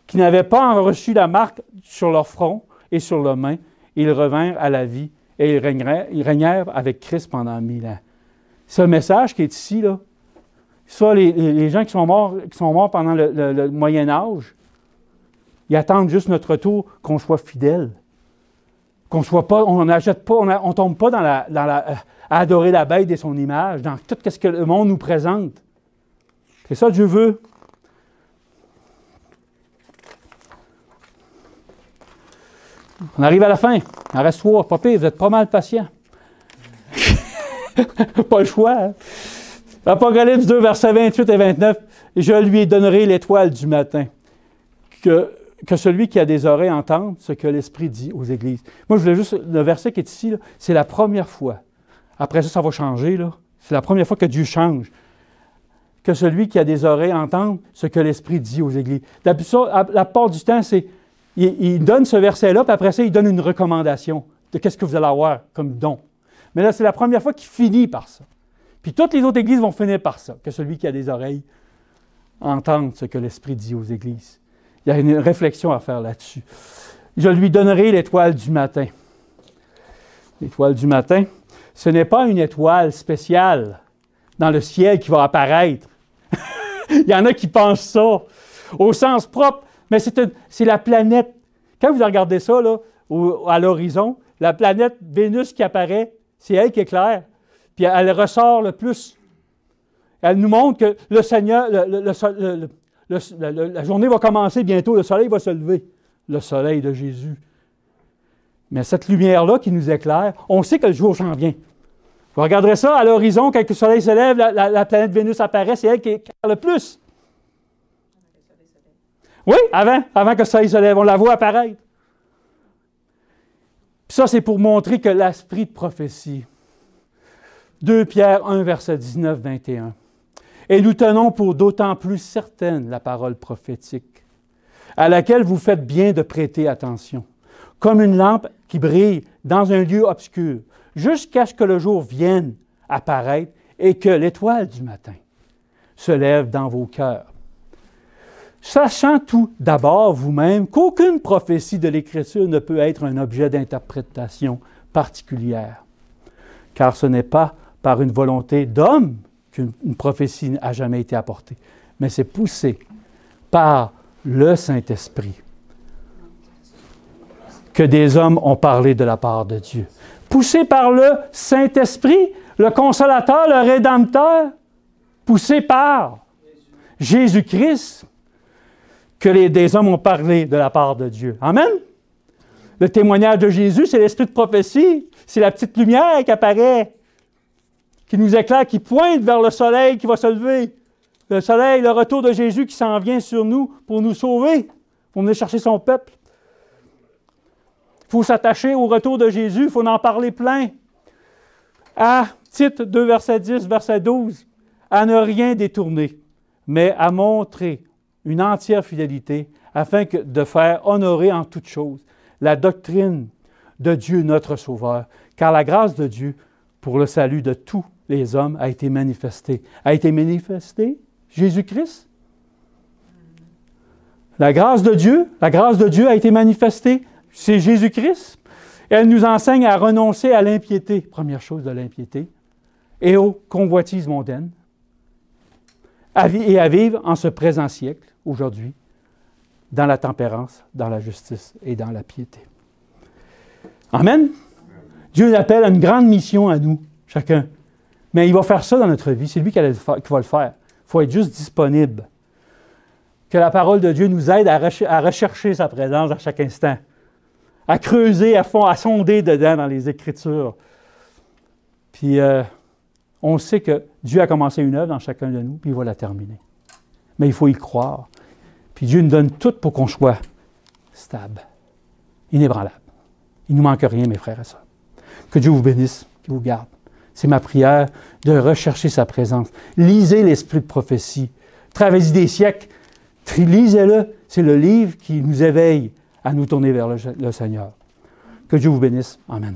qui n'avaient pas reçu la marque sur leur front et sur leurs mains, ils revinrent à la vie et ils régnèrent avec Christ pendant 1000 ans. Ce message qui est ici, là, ça, les gens qui sont morts pendant le Moyen-Âge, ils attendent juste notre retour, qu'on soit fidèle. Qu'on soit pas, on n'achète pas, on tombe pas à adorer la bête et son image, dans tout ce que le monde nous présente. C'est ça que Dieu veut. On arrive à la fin. Il en reste 3. Pas pire, vous êtes pas mal patient. Pas le choix. Hein? Apocalypse 2, versets 28 et 29. « Je lui donnerai l'étoile du matin. Que celui qui a des oreilles entende ce que l'Esprit dit aux églises. » Moi, je voulais juste... Le verset qui est ici, là, c'est la première fois. Après ça, ça va changer. Là. C'est la première fois que Dieu change. Que celui qui a des oreilles entende ce que l'Esprit dit aux églises. La part du temps, c'est... Il donne ce verset-là, puis après ça, il donne une recommandation de qu'est-ce que vous allez avoir comme don. Mais là, c'est la première fois qu'il finit par ça. Puis toutes les autres églises vont finir par ça. Que celui qui a des oreilles entende ce que l'Esprit dit aux églises. Il y a une réflexion à faire là-dessus. Je lui donnerai l'étoile du matin. L'étoile du matin, ce n'est pas une étoile spéciale dans le ciel qui va apparaître. Il y en a qui pensent ça, au sens propre, mais c'est la planète. Quand vous regardez ça là, à l'horizon, la planète Vénus qui apparaît, c'est elle qui éclaire, puis elle ressort le plus. Elle nous montre que le Seigneur, la journée va commencer bientôt, le soleil va se lever, le soleil de Jésus. Mais cette lumière-là qui nous éclaire, on sait que le jour s'en vient. Vous regarderez ça à l'horizon, quand le soleil se lève, la planète Vénus apparaît, c'est elle qui éclaire le plus. Oui, avant que le soleil se lève, on la voit apparaître. Puis ça, c'est pour montrer que l'esprit de prophétie. 2 Pierre 1, verset 19-21. Et nous tenons pour d'autant plus certaine la parole prophétique, à laquelle vous faites bien de prêter attention, comme une lampe qui brille dans un lieu obscur, jusqu'à ce que le jour vienne apparaître et que l'étoile du matin se lève dans vos cœurs. Sachant tout d'abord vous-même qu'aucune prophétie de l'Écriture ne peut être un objet d'interprétation particulière, car ce n'est pas par une volonté d'homme qu'une prophétie n'a jamais été apportée, mais c'est poussé par le Saint-Esprit que des hommes ont parlé de la part de Dieu. Poussé par le Saint-Esprit, le Consolateur, le Rédempteur, poussé par Jésus-Christ, que des hommes ont parlé de la part de Dieu. Amen? Le témoignage de Jésus, c'est l'esprit de prophétie. C'est la petite lumière qui apparaît, qui nous éclaire, qui pointe vers le soleil qui va se lever. Le soleil, le retour de Jésus qui s'en vient sur nous pour nous sauver, pour venir chercher son peuple. Il faut s'attacher au retour de Jésus, il faut en parler plein. À Tite 2, verset 10, verset 12, à ne rien détourner, mais à montrer une entière fidélité, afin de faire honorer en toutes choses la doctrine de Dieu notre Sauveur, car la grâce de Dieu pour le salut de tous les hommes a été manifestée. A été manifestée? Jésus-Christ? La grâce de Dieu a été manifestée, c'est Jésus-Christ. Elle nous enseigne à renoncer à l'impiété, première chose de l'impiété, et aux convoitises mondaines, et à vivre en ce présent siècle, aujourd'hui, dans la tempérance, dans la justice et dans la piété. Amen? Dieu nous appelle à une grande mission à nous, chacun. Mais il va faire ça dans notre vie. C'est lui qui va le faire. Il faut être juste disponible. Que la parole de Dieu nous aide à rechercher sa présence à chaque instant. À creuser à fond, à sonder dedans dans les Écritures. Puis, on sait que Dieu a commencé une œuvre dans chacun de nous, puis il va la terminer. Mais il faut y croire. Puis Dieu nous donne tout pour qu'on soit stable, inébranlable. Il ne nous manque rien, mes frères et sœurs. Que Dieu vous bénisse, qu'il vous garde. C'est ma prière de rechercher sa présence. Lisez l'esprit de prophétie. Travaillez des siècles. Lisez-le. C'est le livre qui nous éveille à nous tourner vers le Seigneur. Que Dieu vous bénisse. Amen.